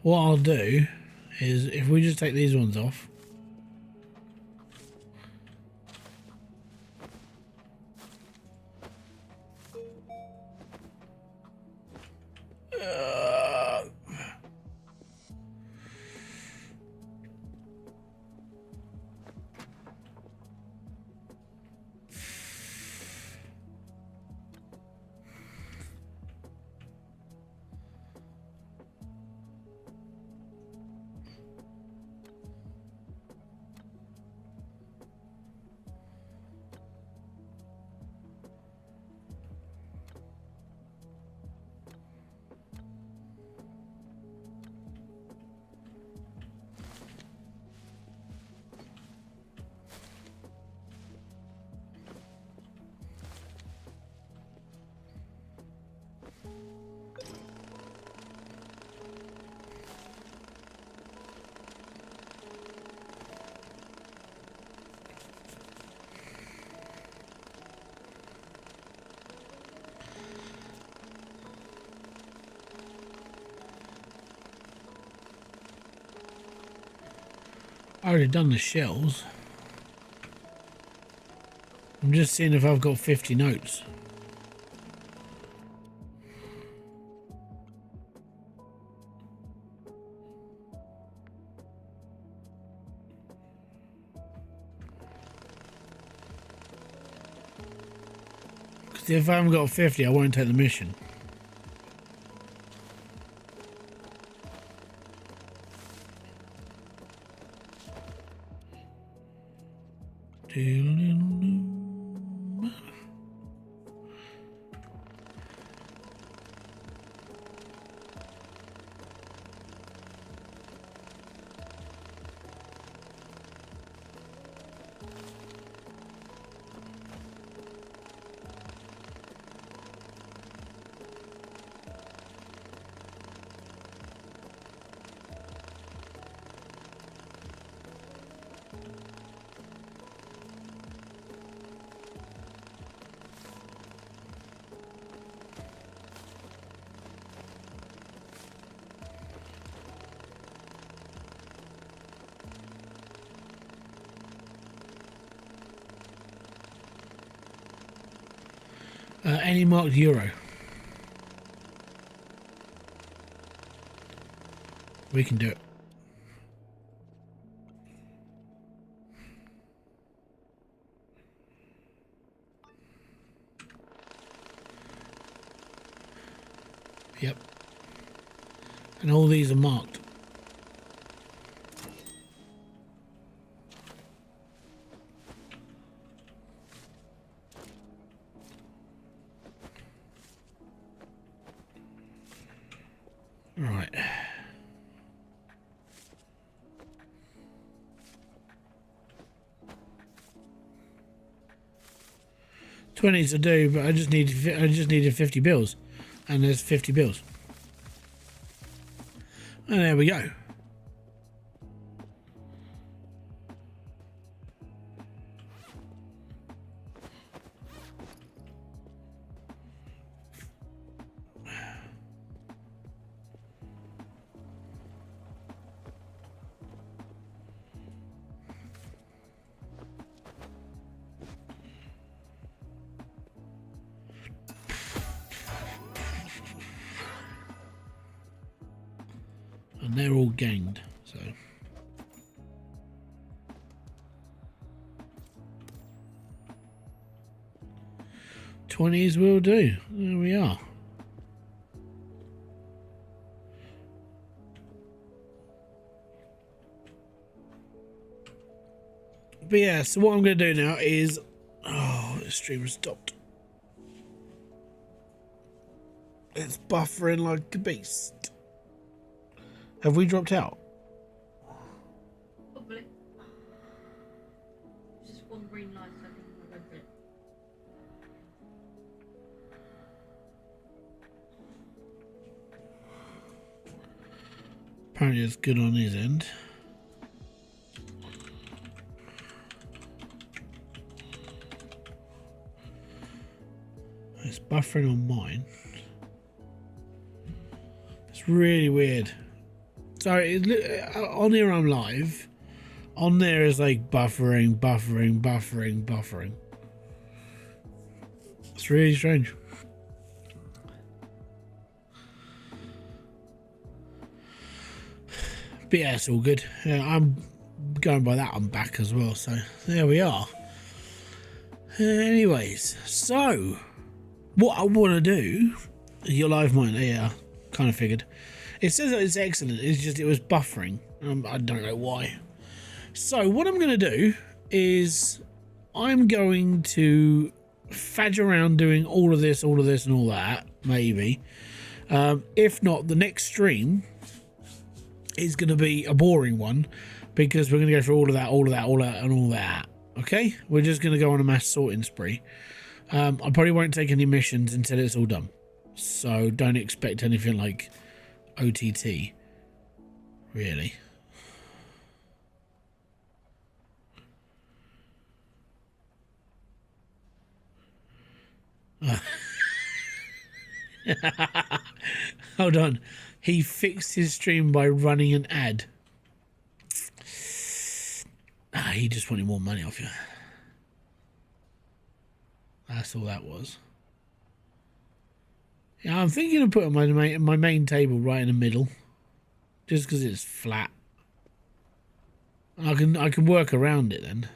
What I'll do is, if we just take these ones off. I already done the shells. I'm just seeing if I've got 50 notes. Because if I haven't got 50, I won't take the mission. Any marked euro. We can do it. Yep. And all these are marked. Right. $20s to do, but I just needed 50 bills, and there's 50 bills, and there we go. And they're all ganged, so. $20s will do. There we are. But yeah, so what I'm going to do now is... Oh, the stream has stopped. It's buffering like a beast. Have we dropped out? Probably. Just one green light, I think we'll go for it. Apparently it's good on his end. It's buffering on mine. It's really weird. So on here I'm live. On there is like buffering. It's really strange. But yeah, it's all good. I'm going by that. I'm back as well. So there we are. Anyways, so what I want to do, your live mine, yeah, kind of figured. It says that it's excellent. It's just it was buffering. I don't know why. So what I'm going to do is I'm going to fadge around doing all of this, and all that. Maybe. If not, the next stream is going to be a boring one because we're going to go through all of that, and all that. Okay? We're just going to go on a mass sorting spree. I probably won't take any missions until it's all done. So don't expect anything like OTT, really. Hold on. He fixed his stream by running an ad. He just wanted more money off you. That's all that was. Yeah, I'm thinking of putting my main table right in the middle, just because it's flat. I can work around it then.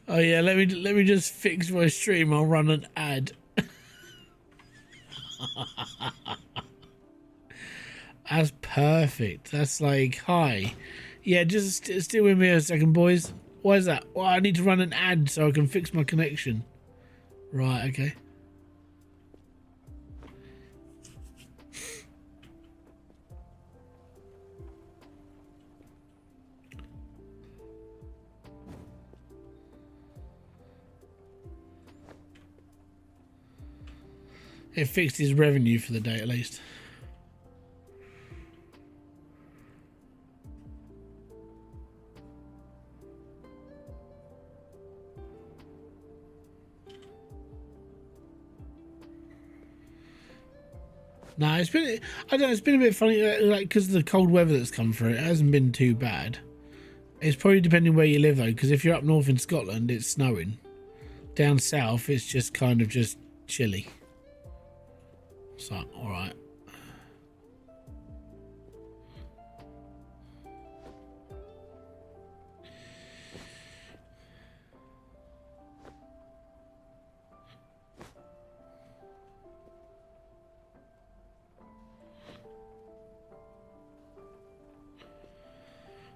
Oh yeah, let me just fix my stream. I'll run an ad. That's perfect. That's like, hi. Yeah, just stay with me a second, boys. Why is that? Well, I need to run an ad so I can fix my connection. Right, okay. It fixed his revenue for the day at least. No, it's been, I don't know, it's been a bit funny, like, because of the cold weather that's come through. It hasn't been too bad. It's probably depending where you live, though, because if you're up north in Scotland, it's snowing. Down south, it's just kind of just chilly. So, alright.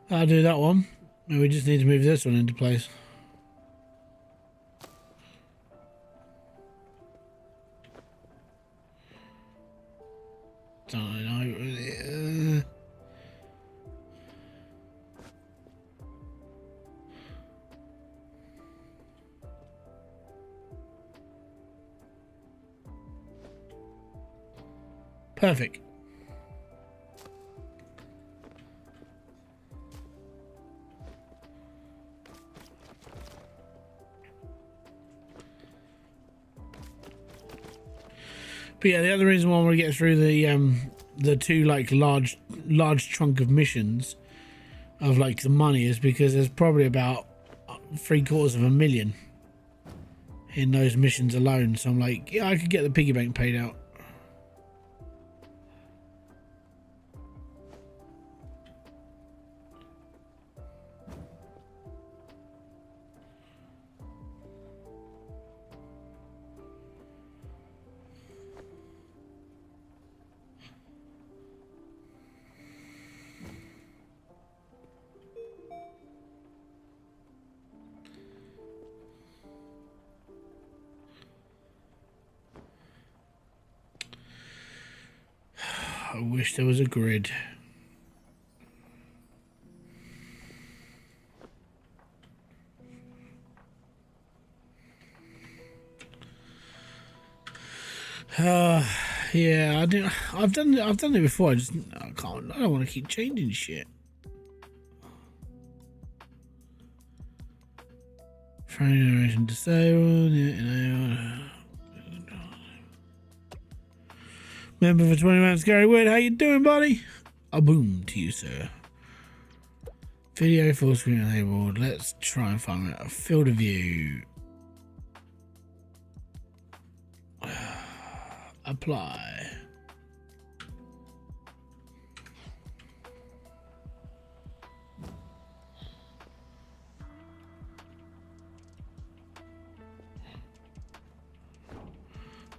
I'll do that one. No, we just need to move this one into place. Don't know. Perfect. But yeah, the other reason why I want to get through the two like large chunk of missions of like the money is because there's probably about $750,000 in those missions alone. So I'm like, yeah, I could get the piggy bank paid out. I wish there was a grid. Yeah, I've done it before. I don't want to keep changing shit. Frame generation disabled. Member for 20 months, Gary Wood. How you doing, buddy? A boom to you, sir. Video full screen enabled. Let's try and find a field of view. Apply.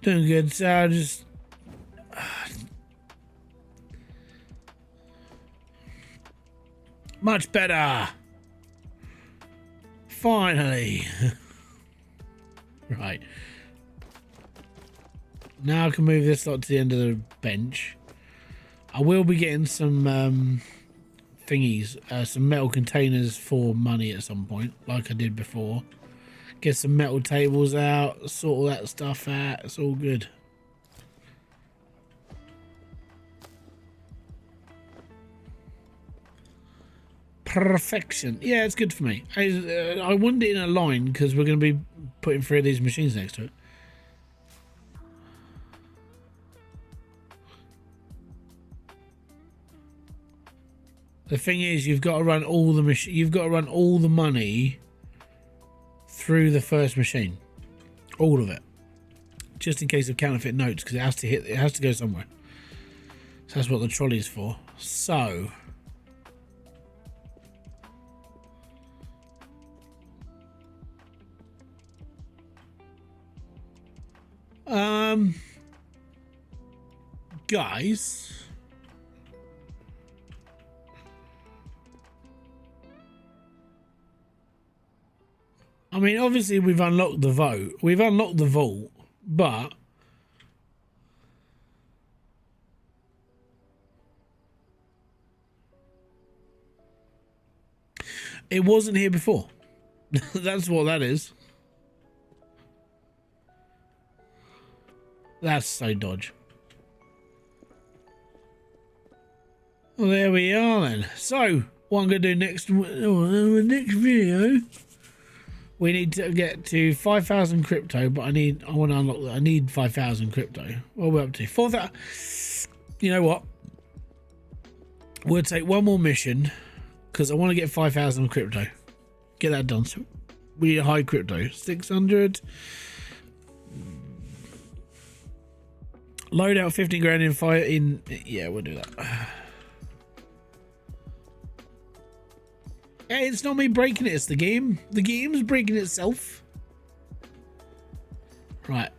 Doing good, so just much better. Finally. Right. Now I can move this lot to the end of the bench. I will be getting some thingies, some metal containers for money at some point, like I did before. Get some metal tables out, sort all that stuff out. It's all good. Perfection. Yeah, it's good for me. I wanted it in a line because we're going to be putting 3 of these machines next to it. The thing is, you've got to run all the money through the first machine, all of it, just in case of counterfeit notes, because it has to go somewhere. So that's what the trolley is for. So guys, I mean, obviously we've unlocked the vault, but it wasn't here before. That's what that is. That's so dodge. Well, there we are then. So what I'm going to do next video, we need to get to 5,000 crypto, but I want to unlock that. I need 5,000 crypto. What are we up to? 4,000. You know what? We'll take one more mission because I want to get 5,000 crypto. Get that done. So we need high crypto. 600. Load out 50 grand in fire in. Yeah, we'll do that. Hey, it's not me breaking it, it's the game. The game's breaking itself. Right.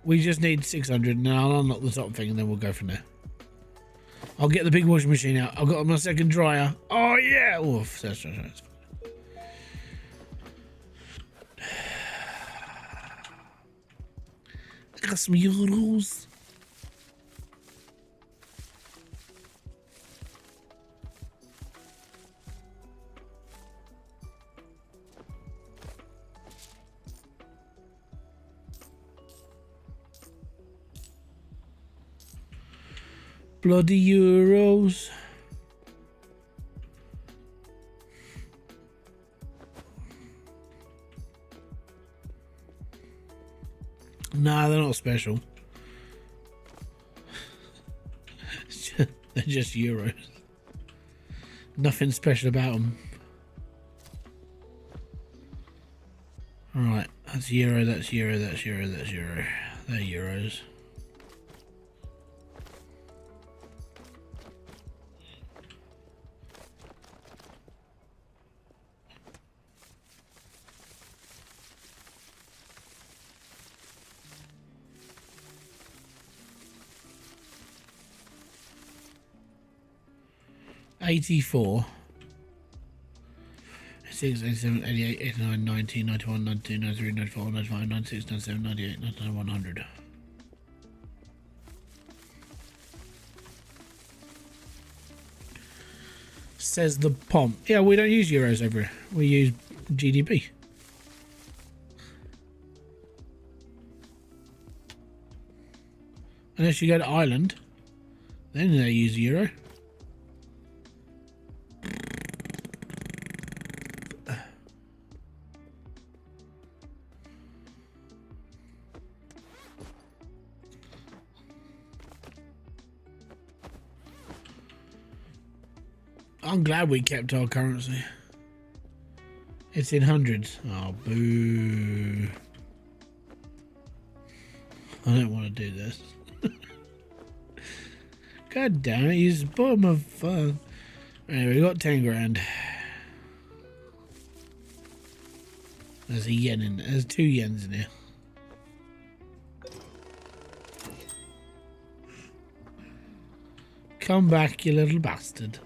We just need 600 and then I'll unlock the top thing and then we'll go from there. I'll get the big washing machine out. I've got my second dryer. Oh, yeah. Oh, that's got some euros. Bloody euros. Nah, they're not special. They're just euros. Nothing special about them. Alright, that's euro, that's euro, that's euro, that's euro. They're euros. $84, 86, 87, 88, 89, 90, 91, 92, 93, 94, 95, 96, 97, 98, 99, 100. Says the pomp. Yeah, we don't use euros over here. We use GDP. Unless you go to Ireland, then they use euro. I'm glad we kept our currency. It's in hundreds. Oh, boo. I don't want to do this. God damn it, you spoiled my fun. Anyway, we got 10 grand. There's a yen in there. There's 2 yens in here. Come back, you little bastard.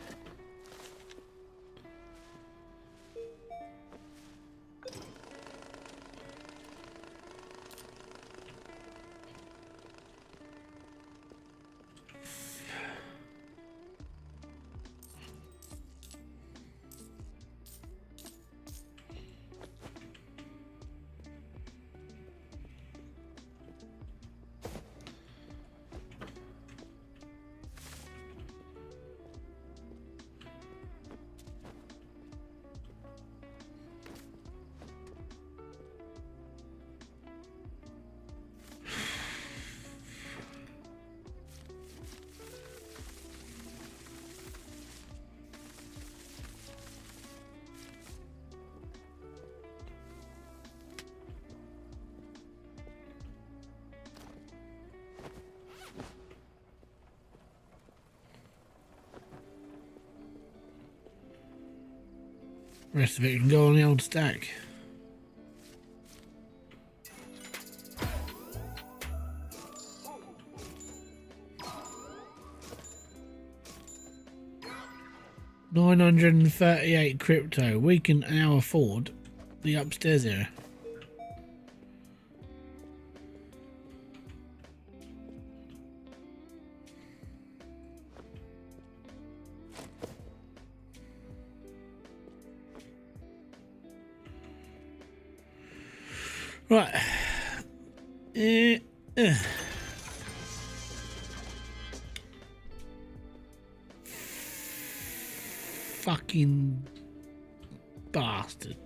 Rest of it can go on the old stack. $938 crypto. We can now afford the upstairs area. Right. Fucking bastard.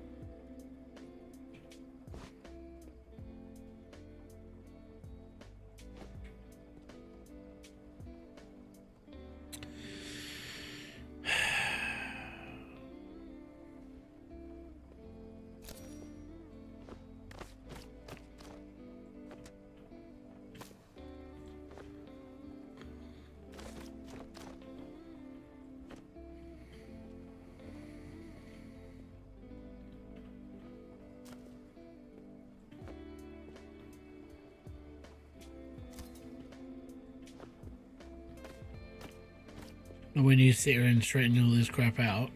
We need to sit here and straighten all this crap out.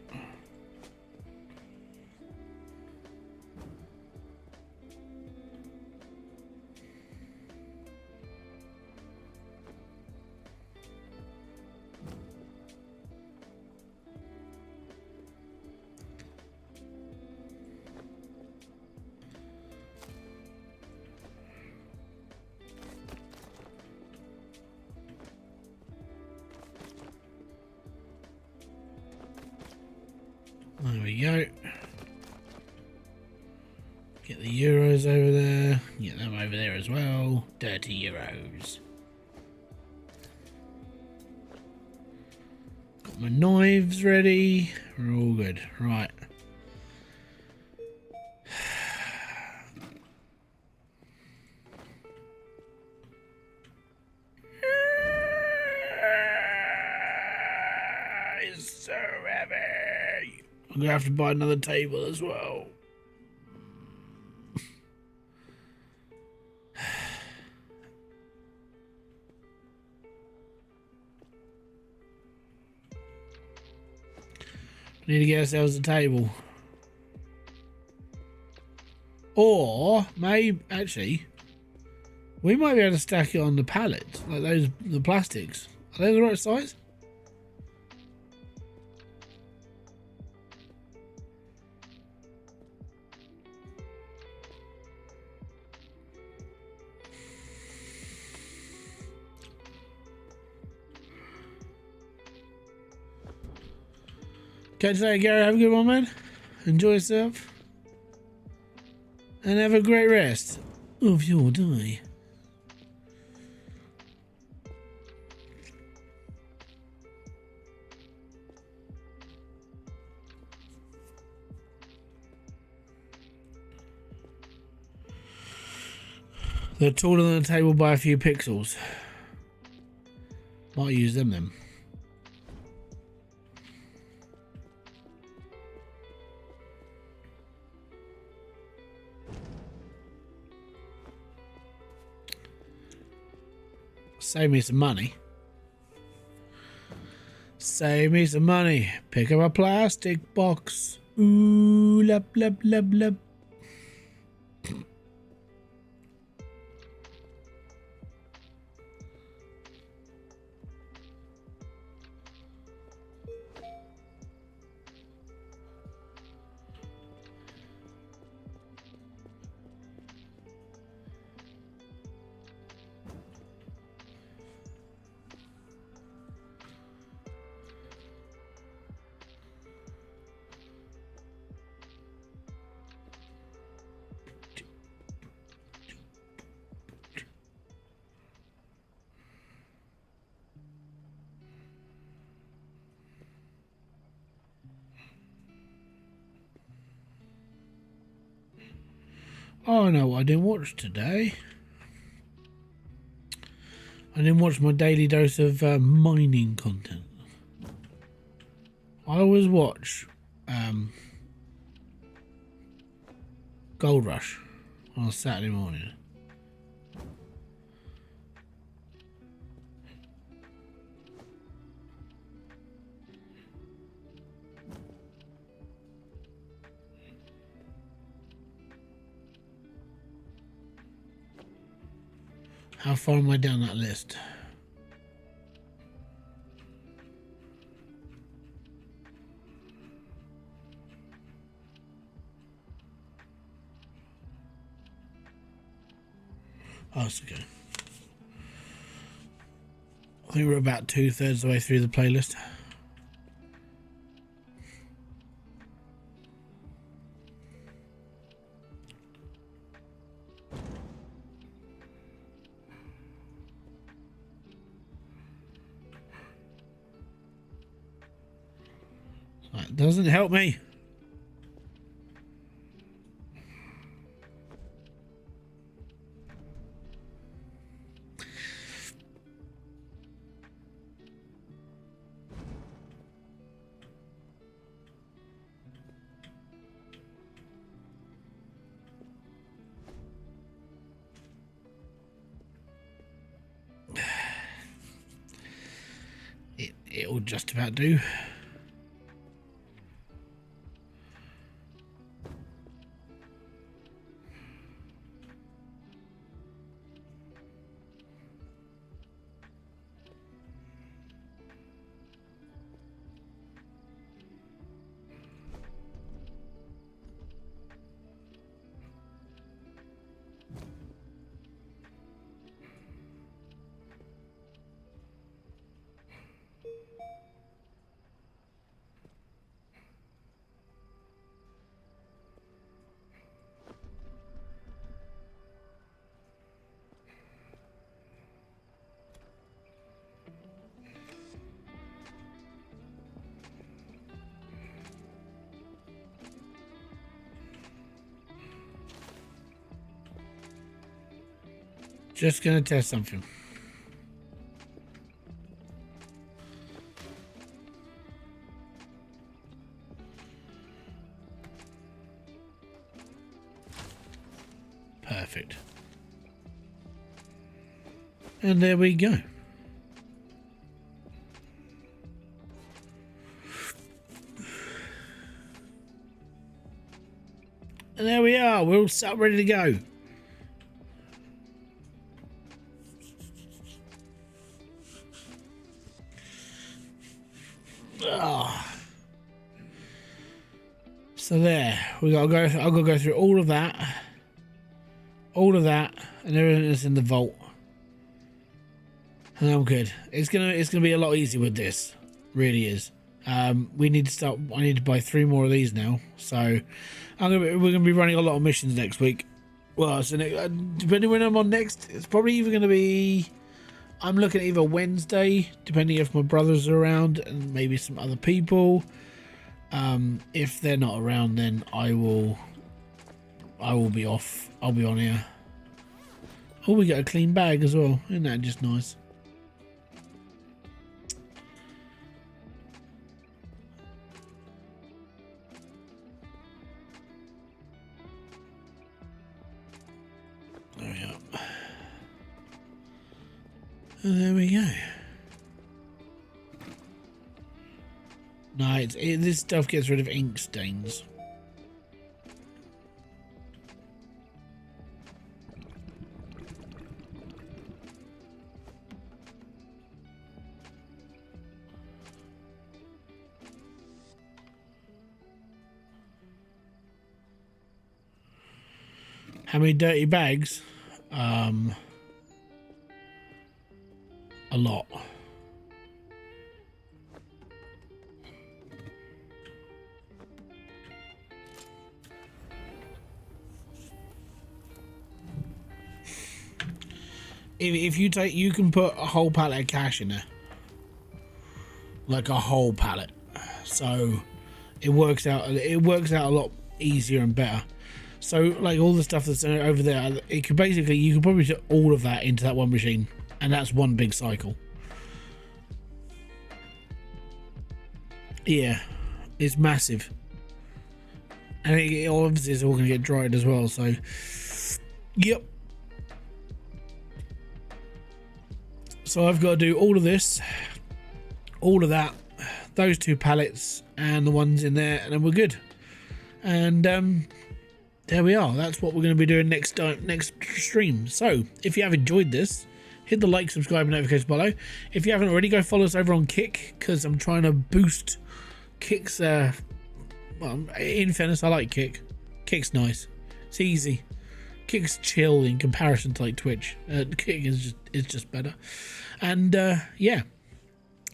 There we go. Get the euros over there. Get them over there as well. Dirty euros. Got my knives ready. We're all good. Right. It's so heavy. I'm gonna have to buy another table as well. We need to get ourselves a table. Or maybe actually we might be able to stack it on the pallets, like those the plastics. Are they the right size? Catch you later, Gary. Have a good one, man. Enjoy yourself. And have a great rest of your day. They're taller than a table by a few pixels. Might use them then. Save me some money. Save me some money. Pick up a plastic box. Ooh, lub, lub, lub, lub. Oh no, I didn't watch today. I didn't watch my daily dose of mining content. I always watch Gold Rush on a Saturday morning. How far am I down that list? Oh, it's okay. I think we're about 2/3 of the way through the playlist. That doesn't help me. It'll just about do. Just gonna test something. Perfect. And there we go. And there we are. We're all set, ready to go. So there, we gotta go. I've got to go through all of that, and everything that's in the vault, and I'm good. It's gonna be a lot easier with this. Really is. We need to start. I need to buy 3 more of these now. So we're gonna be running a lot of missions next week. Well, so depending when I'm on next, it's probably either gonna be. I'm looking at either Wednesday, depending if my brothers are around and maybe some other people. If they're not around, then I will be off. I'll be on here. Oh, we got a clean bag as well. Isn't that just nice? There we go. And there we go. No, this stuff gets rid of ink stains. How many dirty bags? A lot. If you take, you can put a whole pallet of cash in there, like a whole pallet. So it works out a lot easier and better. So like all the stuff that's over there, it could basically, you could probably put all of that into that one machine, and that's one big cycle. Yeah, it's massive, and it obviously is all going to get dried as well. So yep. So I've got to do all of this, all of that, those 2 pallets, and the ones in there, and then we're good. And there we are. That's what we're going to be doing next stream. So if you have enjoyed this, hit the like, subscribe, and notification below. If you haven't already, go follow us over on Kick, because I'm trying to boost Kick's. Well, in fairness, I like Kick. Kick's nice. It's easy. Kick's chill in comparison to like Twitch. Kick is just better. And yeah,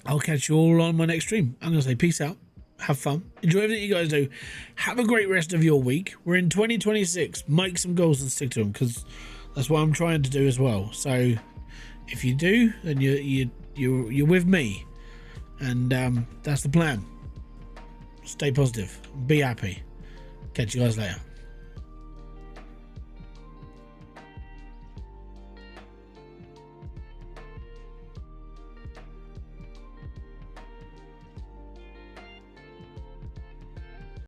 I'll catch you all on my next stream. I'm gonna say peace out, have fun, enjoy everything you guys do, have a great rest of your week. We're in 2026. Make some goals and stick to them, because that's what I'm trying to do as well. So if you do, then you're with me, and that's the plan. Stay positive, be happy. Catch you guys later.